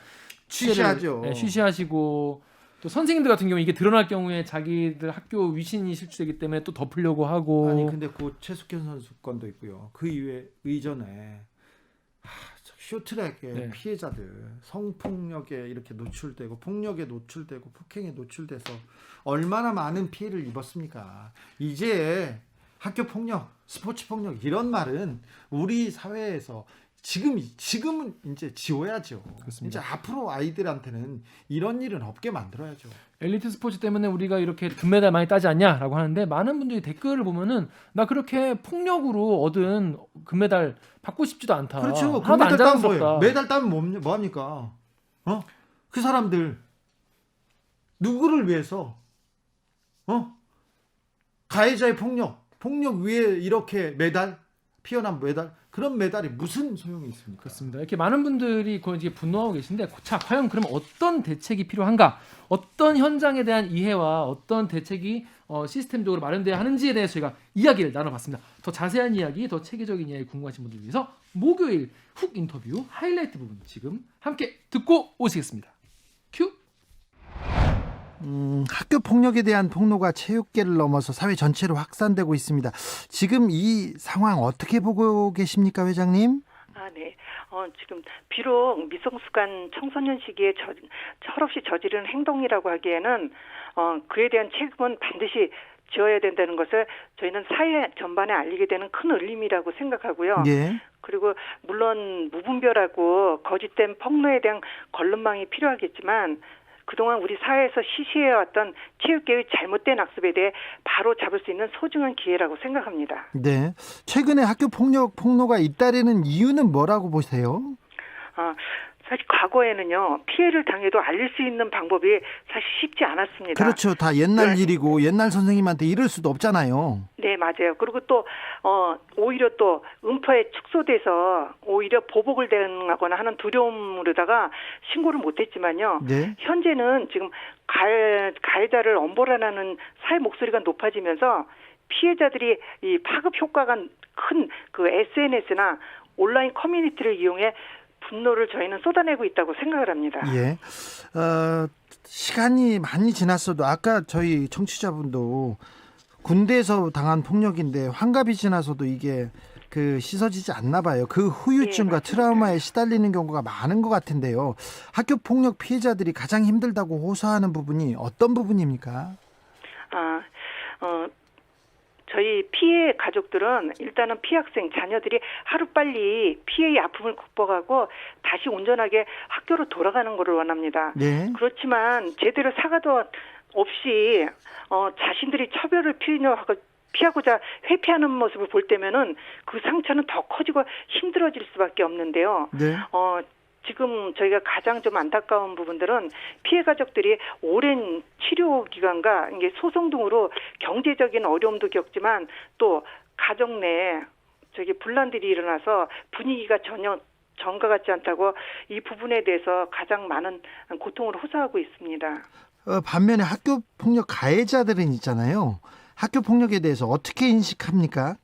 취시하죠. 취시하시고 또 선생님들 같은 경우 이게 드러날 경우에 자기들 학교 위신이 실추되기 때문에 또 덮으려고 하고. 아니 근데 그 최숙현 선수 건도 있고요. 그 이전에 쇼트랙의 네. 피해자들 성폭력에 이렇게 노출되고 폭력에 노출되고 폭행에 노출돼서 얼마나 많은 피해를 입었습니까? 이제 학교 폭력, 스포츠 폭력 이런 말은 우리 사회에서 지금은 이제 지워야죠. 그렇습니다. 이제 앞으로 아이들한테는 이런 일은 없게 만들어야죠. 엘리트 스포츠 때문에 우리가 이렇게 금메달 많이 따지 않냐라고 하는데 많은 분들이 댓글을 보면은 나 그렇게 폭력으로 얻은 금메달 받고 싶지도 않다. 그렇죠. 하나도 안 금메달 따면 자랑스럽다. 뭐예요? 메달 따면 뭐 합니까? 그 사람들 누구를 위해서? 가해자의 폭력 위에 이렇게 메달, 피어난 메달, 그런 메달이 무슨 소용이 있습니까? 그렇습니다. 이렇게 많은 분들이 이제 분노하고 계신데, 자, 과연 그럼 어떤 대책이 필요한가? 어떤 현장에 대한 이해와 어떤 대책이 시스템적으로 마련돼야 하는지에 대해서 저희가 이야기를 나눠봤습니다. 더 자세한 이야기, 더 체계적인 이야기 궁금하신 분들 위해서 목요일 훅 인터뷰 하이라이트 부분 지금 함께 듣고 오시겠습니다. 큐. 학교 폭력에 대한 폭로가 체육계를 넘어서 사회 전체로 확산되고 있습니다. 지금 이 상황 어떻게 보고 계십니까, 회장님? 네. 지금 비록 미성숙한 청소년 시기에 철없이 저지른 행동이라고 하기에는 그에 대한 책임은 반드시 지어야 된다는 것을 저희는 사회 전반에 알리게 되는 큰 울림이라고 생각하고요. 예. 그리고 물론 무분별하고 거짓된 폭로에 대한 걸름망이 필요하겠지만 그동안 우리 사회에서 시시해왔던 체육계의 잘못된 악습에 대해 바로 잡을 수 있는 소중한 기회라고 생각합니다. 네. 최근에 학교 폭로가 잇따르는 이유는 뭐라고 보세요? 사실 과거에는요, 피해를 당해도 알릴 수 있는 방법이 사실 쉽지 않았습니다. 그렇죠. 다 옛날 네. 일이고 옛날 선생님한테 이럴 수도 없잖아요. 네, 맞아요. 그리고 또 오히려 또 음파에 축소돼서 오히려 보복을 대응하거나 하는 두려움으로다가 신고를 못했지만요. 네. 현재는 지금 가해자를 엄벌하는 사회 목소리가 높아지면서 피해자들이 이 파급 효과가 큰 그 SNS나 온라인 커뮤니티를 이용해 분노를 저희는 쏟아내고 있다고 생각을 합니다. 예. 시간이 많이 지났어도 아까 저희 청취자분도 군대에서 당한 폭력인데 환갑이 지나서도 이게 씻어지지 않나 봐요. 그 후유증과 네, 트라우마에 시달리는 경우가 많은 것 같은데요. 학교 폭력 피해자들이 가장 힘들다고 호소하는 부분이 어떤 부분입니까? 저희 피해 가족들은 일단은 피학생 자녀들이 하루빨리 피해의 아픔을 극복하고 다시 온전하게 학교로 돌아가는 것을 원합니다. 네. 그렇지만 제대로 사과도 없이 자신들이 처벌을 피하고자 회피하는 모습을 볼 때면은 그 상처는 더 커지고 힘들어질 수밖에 없는데요. 네. 지금 저희가 가장 좀 안타까운 부분들은 피해 가족들이 오랜 치료 기간과 이게 소송 등으로 경제적인 어려움도 겪지만 또 가정 내에 분란들이 일어나서 분위기가 전혀 전과 같지 않다고 이 부분에 대해서 가장 많은 고통을 호소하고 있습니다. 반면에 학교 폭력 가해자들은 있잖아요. 학교 폭력에 대해서 어떻게 인식합니까?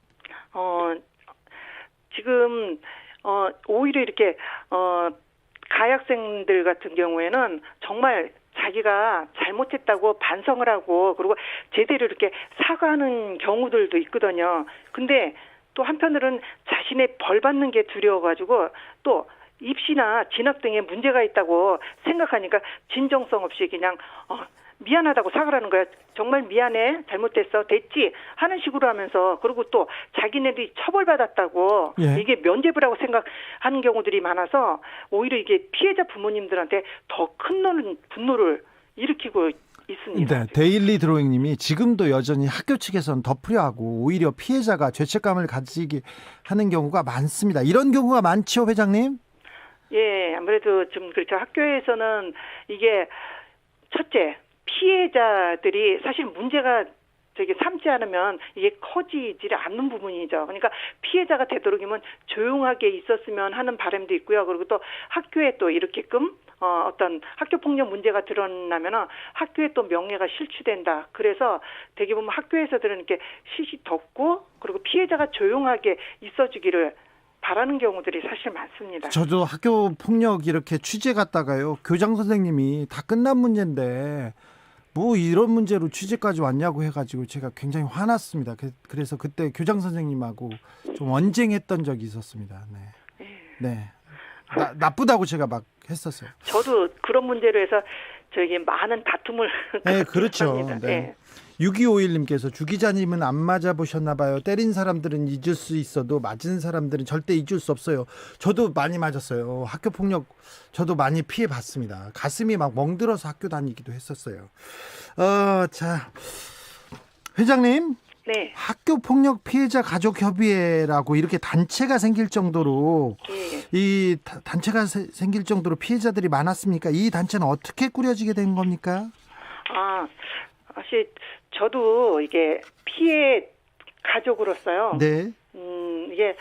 지금 오히려 이렇게 가해학생들 같은 경우에는 정말 자기가 잘못했다고 반성을 하고 그리고 제대로 이렇게 사과하는 경우들도 있거든요. 근데 또 한편으로는 자신의 벌 받는 게 두려워가지고 또 입시나 진학 등에 문제가 있다고 생각하니까 진정성 없이 그냥 미안하다고 사과를 하는 거야. 정말 미안해, 잘못됐어, 됐지 하는 식으로 하면서 그리고 또 자기네들이 처벌받았다고 예. 이게 면죄부라고 생각하는 경우들이 많아서 오히려 이게 피해자 부모님들한테 더 큰 분노를 일으키고 있습니다. 네, 데일리 드로잉님이 지금도 여전히 학교 측에서는 덮으려 하고 오히려 피해자가 죄책감을 가지게 하는 경우가 많습니다. 이런 경우가 많지요, 회장님? 예, 아무래도 좀 그렇죠. 학교에서는 이게 첫째 피해자들이 사실 문제가 삼지 않으면 이게 커지지 않는 부분이죠. 그러니까 피해자가 되도록이면 조용하게 있었으면 하는 바람도 있고요. 그리고 또 학교에 또 이렇게끔 어떤 학교 폭력 문제가 드러나면은 학교에 또 명예가 실추된다. 그래서 되게 보면 학교에서들은 이렇게 시시 덮고 그리고 피해자가 조용하게 있어주기를 바라는 경우들이 사실 많습니다. 저도 학교 폭력 이렇게 취재 갔다가요. 교장 선생님이 다 끝난 문제인데 뭐 이런 문제로 취재까지 왔냐고 해가지고 제가 굉장히 화났습니다. 그래서 그때 교장 선생님하고 좀 언쟁했던 적이 있었습니다. 네. 네. 나쁘다고 제가 막 했었어요. 저도 그런 문제로 해서 저기 많은 다툼을 네, 그렇죠. 합니다. 네. 네. 6251님께서 주 기자님은 안 맞아 보셨나 봐요. 때린 사람들은 잊을 수 있어도 맞은 사람들은 절대 잊을 수 없어요. 저도 많이 맞았어요. 학교 폭력 저도 많이 피해 봤습니다. 가슴이 막 멍들어서 학교 다니기도 했었어요. 자, 회장님. 네. 학교 폭력 피해자 가족 협의회라고 이렇게 단체가 생길 정도로 예. 이 단체가 생길 정도로 피해자들이 많았습니까? 이 단체는 어떻게 꾸려지게 된 겁니까? 사실 저도 이게 피해 가족으로서요. 네. 이게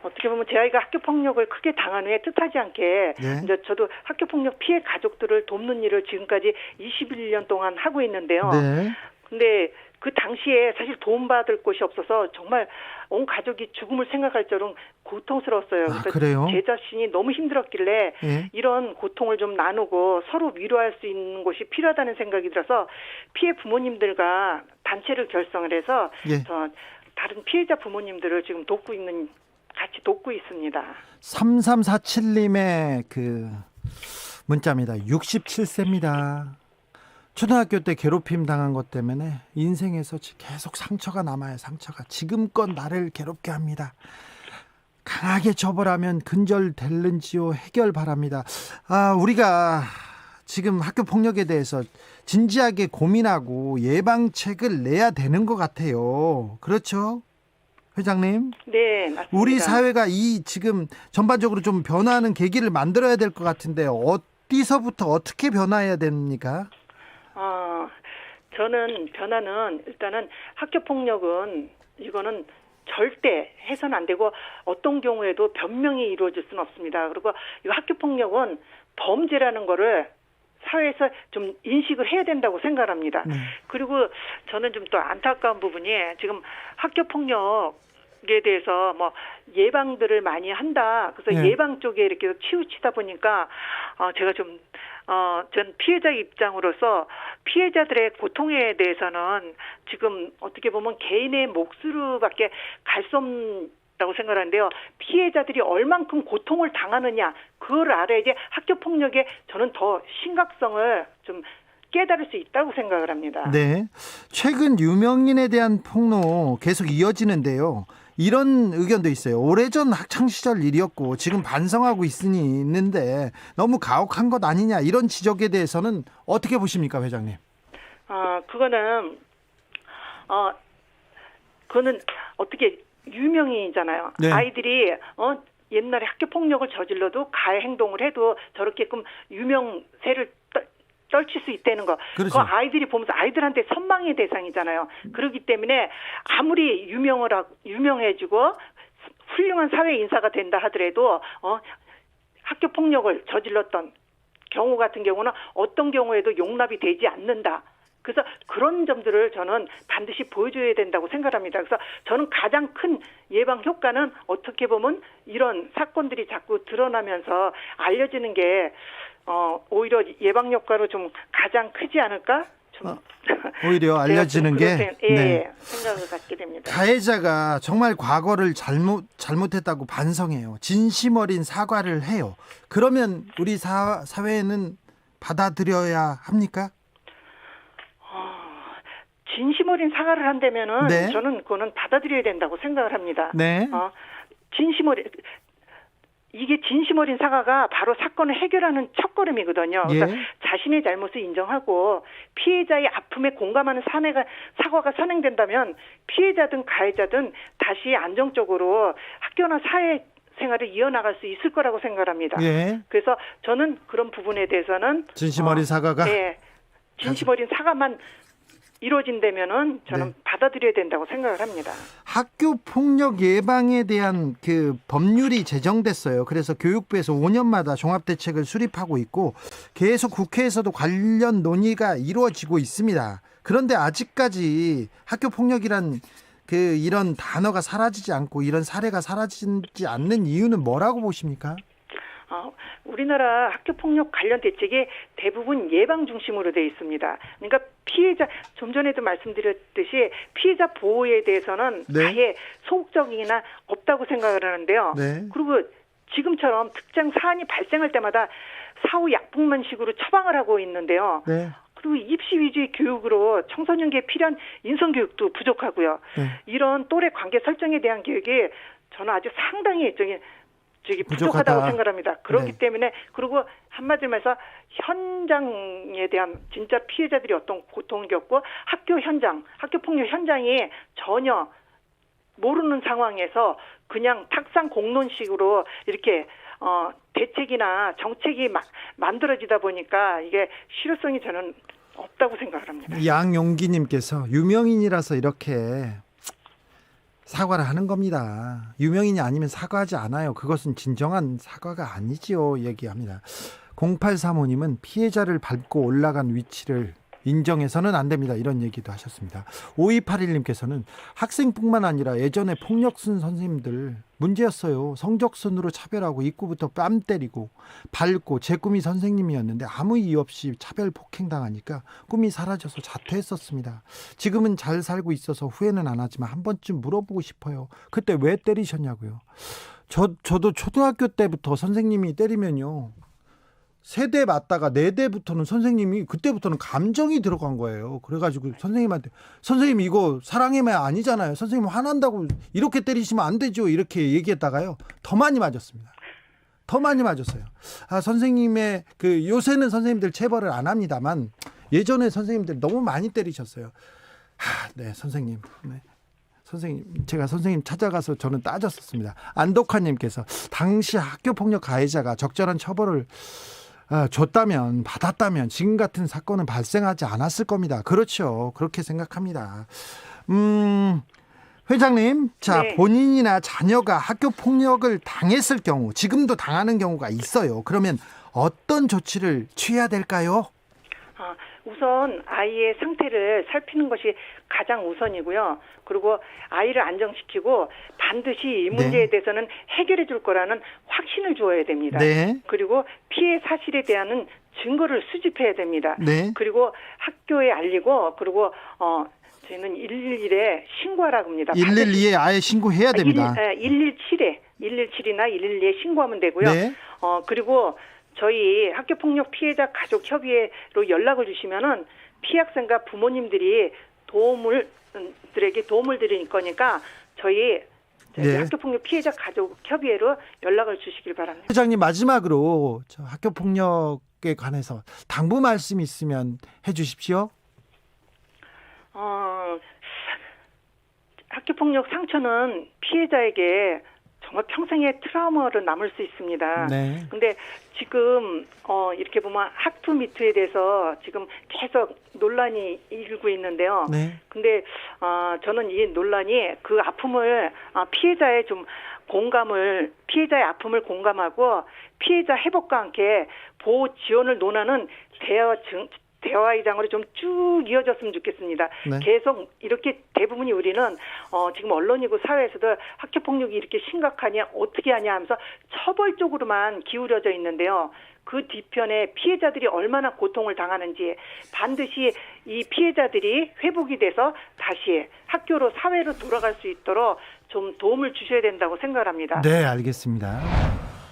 어떻게 보면 제 아이가 학교 폭력을 크게 당한 후에 뜻하지 않게 네. 이제 저도 학교 폭력 피해 가족들을 돕는 일을 지금까지 21년 동안 하고 있는데요. 네. 근데 그 당시에 사실 도움받을 곳이 없어서 정말 온 가족이 죽음을 생각할 정도로 고통스러웠어요. 그래서 그래요? 제 자신이 너무 힘들었길래 예. 이런 고통을 좀 나누고 서로 위로할 수 있는 곳이 필요하다는 생각이 들어서 피해 부모님들과 단체를 결성을 해서 예. 다른 피해자 부모님들을 지금 같이 돕고 있습니다. 3347님의 그 문자입니다. 67세입니다. 초등학교 때 괴롭힘 당한 것 때문에 인생에서 계속 상처가 남아요. 상처가 지금껏 나를 괴롭게 합니다. 강하게 처벌하면 근절될는지요. 해결 바랍니다. 우리가 지금 학교 폭력에 대해서 진지하게 고민하고 예방책을 내야 되는 것 같아요. 그렇죠, 회장님? 네, 맞습니다. 우리 사회가 이 지금 전반적으로 좀 변화하는 계기를 만들어야 될 것 같은데 어디서부터 어떻게 변화해야 됩니까? 저는 변화는 일단은 학교 폭력은 이거는 절대 해서는 안 되고 어떤 경우에도 변명이 이루어질 수는 없습니다. 그리고 이 학교 폭력은 범죄라는 거를 사회에서 좀 인식을 해야 된다고 생각합니다. 그리고 저는 좀 또 안타까운 부분이 지금 학교 폭력에 대해서 뭐 예방들을 많이 한다. 그래서 네. 예방 쪽에 이렇게 치우치다 보니까 제가 좀 전 피해자 입장으로서 피해자들의 고통에 대해서는 지금 어떻게 보면 개인의 몫으로밖에 갈 수 없다고 생각하는데요. 피해자들이 얼만큼 고통을 당하느냐 그걸 알아야지 학교 폭력에 저는 더 심각성을 좀 깨달을 수 있다고 생각을 합니다. 네. 최근 유명인에 대한 폭로 계속 이어지는데요. 이런 의견도 있어요. 오래전 학창시절 일이었고 지금 반성하고 있는데 너무 가혹한 것 아니냐 이런 지적에 대해서는 어떻게 보십니까, 회장님? 그거는 어떻게 유명인이잖아요. 네. 아이들이 옛날에 학교 폭력을 저질러도 가해 행동을 해도 저렇게끔 유명세를 떨칠 수 있다는 거. 그렇죠. 그거 아이들이 보면서 아이들한테 선망의 대상이잖아요. 그렇기 때문에 아무리 유명해지고 훌륭한 사회 인사가 된다 하더라도 학교 폭력을 저질렀던 경우 같은 경우는 어떤 경우에도 용납이 되지 않는다. 그래서 그런 점들을 저는 반드시 보여줘야 된다고 생각합니다. 그래서 저는 가장 큰 예방 효과는 어떻게 보면 이런 사건들이 자꾸 드러나면서 알려지는 게 오히려 예방 효과로 좀 가장 크지 않을까? 좀 오히려 알려지는 게 생각을 갖게 됩니다. 가해자가 정말 과거를 잘못했다고 반성해요. 진심 어린 사과를 해요. 그러면 우리 사회는 받아들여야 합니까? 진심 어린 사과를 한다면은 네. 저는 그거는 받아들여야 된다고 생각을 합니다. 네. 이게 진심 어린 사과가 바로 사건을 해결하는 첫걸음이거든요. 그래서 자신의 잘못을 인정하고 피해자의 아픔에 공감하는 사과가 선행된다면 피해자든 가해자든 다시 안정적으로 학교나 사회 생활을 이어나갈 수 있을 거라고 생각합니다. 예. 그래서 저는 그런 부분에 대해서는 진심 어린 사과가 진심 어린 사과만 이루어진다면은 저는 받아들여야 된다고 생각을 합니다. 학교 폭력 예방에 대한 그 법률이 제정됐어요. 그래서 교육부에서 5년마다 종합대책을 수립하고 있고 계속 국회에서도 관련 논의가 이루어지고 있습니다. 그런데 아직까지 학교 폭력이란 이런 단어가 사라지지 않고 이런 사례가 사라지지 않는 이유는 뭐라고 보십니까? 우리나라 학교폭력 관련 대책이 대부분 예방 중심으로 되어 있습니다. 그러니까 좀 전에도 말씀드렸듯이 피해자 보호에 대해서는 아예 소극적이나 없다고 생각을 하는데요. 네. 그리고 지금처럼 특정 사안이 발생할 때마다 사후 약품만식으로 처방을 하고 있는데요. 네. 그리고 입시 위주의 교육으로 청소년기에 필요한 인성교육도 부족하고요. 네. 이런 또래 관계 설정에 대한 교육이 저는 아주 상당히 부족하다고 부족하다. 생각합니다. 그렇기 네. 때문에 그리고 한마디로 말해서 현장에 대한 진짜 피해자들이 어떤 고통을 겪고 학교 현장, 학교 폭력 현장이 전혀 모르는 상황에서 그냥 탁상 공론식으로 이렇게 대책이나 정책이 만들어지다 보니까 이게 실효성이 저는 없다고 생각을 합니다. 양용기님께서 유명인이라서 이렇게 사과를 하는 겁니다. 유명인이 아니면 사과하지 않아요. 그것은 진정한 사과가 아니지요. 얘기합니다. 0835님은 피해자를 밟고 올라간 위치를 인정해서는 안 됩니다. 이런 얘기도 하셨습니다. 5281님께서는 학생뿐만 아니라 예전에 폭력 쓴 선생님들 문제였어요. 성적순으로 차별하고 입구부터 뺨 때리고 밟고 제 꿈이 선생님이었는데 아무 이유 없이 차별 폭행당하니까 꿈이 사라져서 자퇴했었습니다. 지금은 잘 살고 있어서 후회는 안 하지만 한 번쯤 물어보고 싶어요. 그때 왜 때리셨냐고요. 저도 초등학교 때부터 선생님이 때리면요. 3대 맞다가 4대부터는 선생님이 그때부터는 감정이 들어간 거예요. 그래가지고 선생님한테 선생님 이거 사랑의 말 아니잖아요. 선생님 화난다고 이렇게 때리시면 안 되죠. 이렇게 얘기했다가요. 더 많이 맞았습니다. 더 많이 맞았어요. 선생님의 요새는 선생님들 체벌을 안 합니다만 예전에 선생님들 너무 많이 때리셨어요. 네, 선생님. 네. 선생님, 제가 선생님 찾아가서 저는 따졌었습니다. 안덕환님께서 당시 학교폭력 가해자가 적절한 처벌을 줬다면 받았다면 지금 같은 사건은 발생하지 않았을 겁니다. 그렇죠. 그렇게 생각합니다. 회장님, 자, 네. 본인이나 자녀가 학교 폭력을 당했을 경우, 지금도 당하는 경우가 있어요. 그러면 어떤 조치를 취해야 될까요? 우선 아이의 상태를 살피는 것이 가장 우선이고요. 그리고 아이를 안정시키고 반드시 이 문제에 대해서는 해결해 줄 거라는 확신을 주어야 됩니다. 네. 그리고 피해 사실에 대한 증거를 수집해야 됩니다. 네. 그리고 학교에 알리고 그리고 저희는 111에 신고하라고 합니다. 112에 아예 신고해야 됩니다. 117에 117이나 112에 신고하면 되고요. 네. 그리고 저희 학교폭력 피해자 가족협의회로 연락을 주시면은 피학생과 부모님들이 들에게 도움을 드릴 거니까 저희 네. 학교폭력 피해자 가족협의회로 연락을 주시길 바랍니다. 회장님, 마지막으로 저 학교폭력에 관해서 당부 말씀 있으면 해주십시오. 학교폭력 상처는 피해자에게 정말 평생의 트라우마로 남을 수 있습니다. 네. 근데 지금 이렇게 보면 학투 미투에 대해서 지금 계속 논란이 일고 있는데요. 네. 근데 저는 이 논란이 그 아픔을 피해자의 아픔을 공감하고 피해자 회복과 함께 보호 지원을 논하는 대화의 장으로 좀 쭉 이어졌으면 좋겠습니다. 네. 계속 이렇게 대부분이 우리는 지금 언론이고 사회에서도 학교폭력이 이렇게 심각하냐 어떻게 하냐 하면서 처벌 쪽으로만 기울여져 있는데요. 그 뒤편에 피해자들이 얼마나 고통을 당하는지 반드시 이 피해자들이 회복이 돼서 다시 학교로 사회로 돌아갈 수 있도록 좀 도움을 주셔야 된다고 생각합니다. 네, 알겠습니다.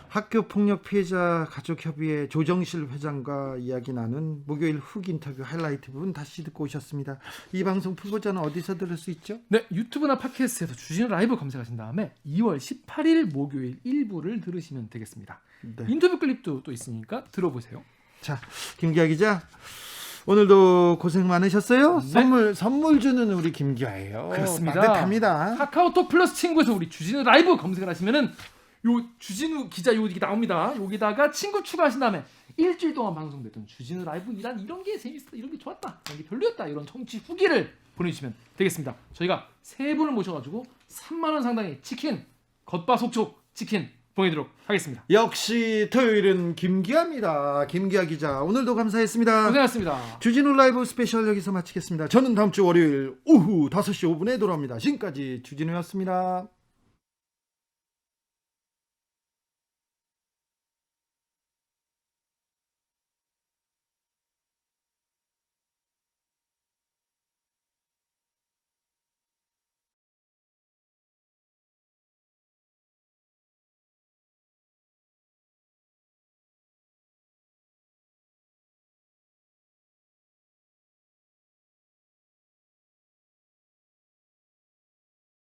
학교폭력 피해자 가족협의회 조정실 회장과 이야기 나눈 목요일 훅 인터뷰 하이라이트 부분 다시 듣고 오셨습니다. 이 방송 풀고자는 어디서 들을 수 있죠? 네, 유튜브나 팟캐스트에서 주진우 라이브 검색하신 다음에 2월 18일 목요일 1부를 들으시면 되겠습니다. 네. 인터뷰 클립도 또 있으니까 들어보세요. 자, 김기아 기자, 오늘도 고생 많으셨어요. 네. 선물 주는 우리 김기아예요. 그렇습니다. 따뜻합니다. 카카오톡 플러스 친구에서 우리 주진우 라이브 검색을 하시면은 요 주진우 기자 이게 나옵니다. 여기다가 친구 추가하신 다음에 일주일 동안 방송됐던 주진우 라이브 이런 게 재밌었다, 이런 게 좋았다, 이런 게 별로였다, 이런 청취 후기를 보내주시면 되겠습니다. 저희가 3분을 모셔가지고 3만 원 상당의 치킨, 겉바속촉 치킨 보내도록 하겠습니다. 역시 토요일은 김기아입니다. 김기아 기자, 오늘도 감사했습니다. 고생하셨습니다. 주진우 라이브 스페셜 여기서 마치겠습니다. 저는 다음 주 월요일 오후 5시 5분에 돌아옵니다. 지금까지 주진우였습니다.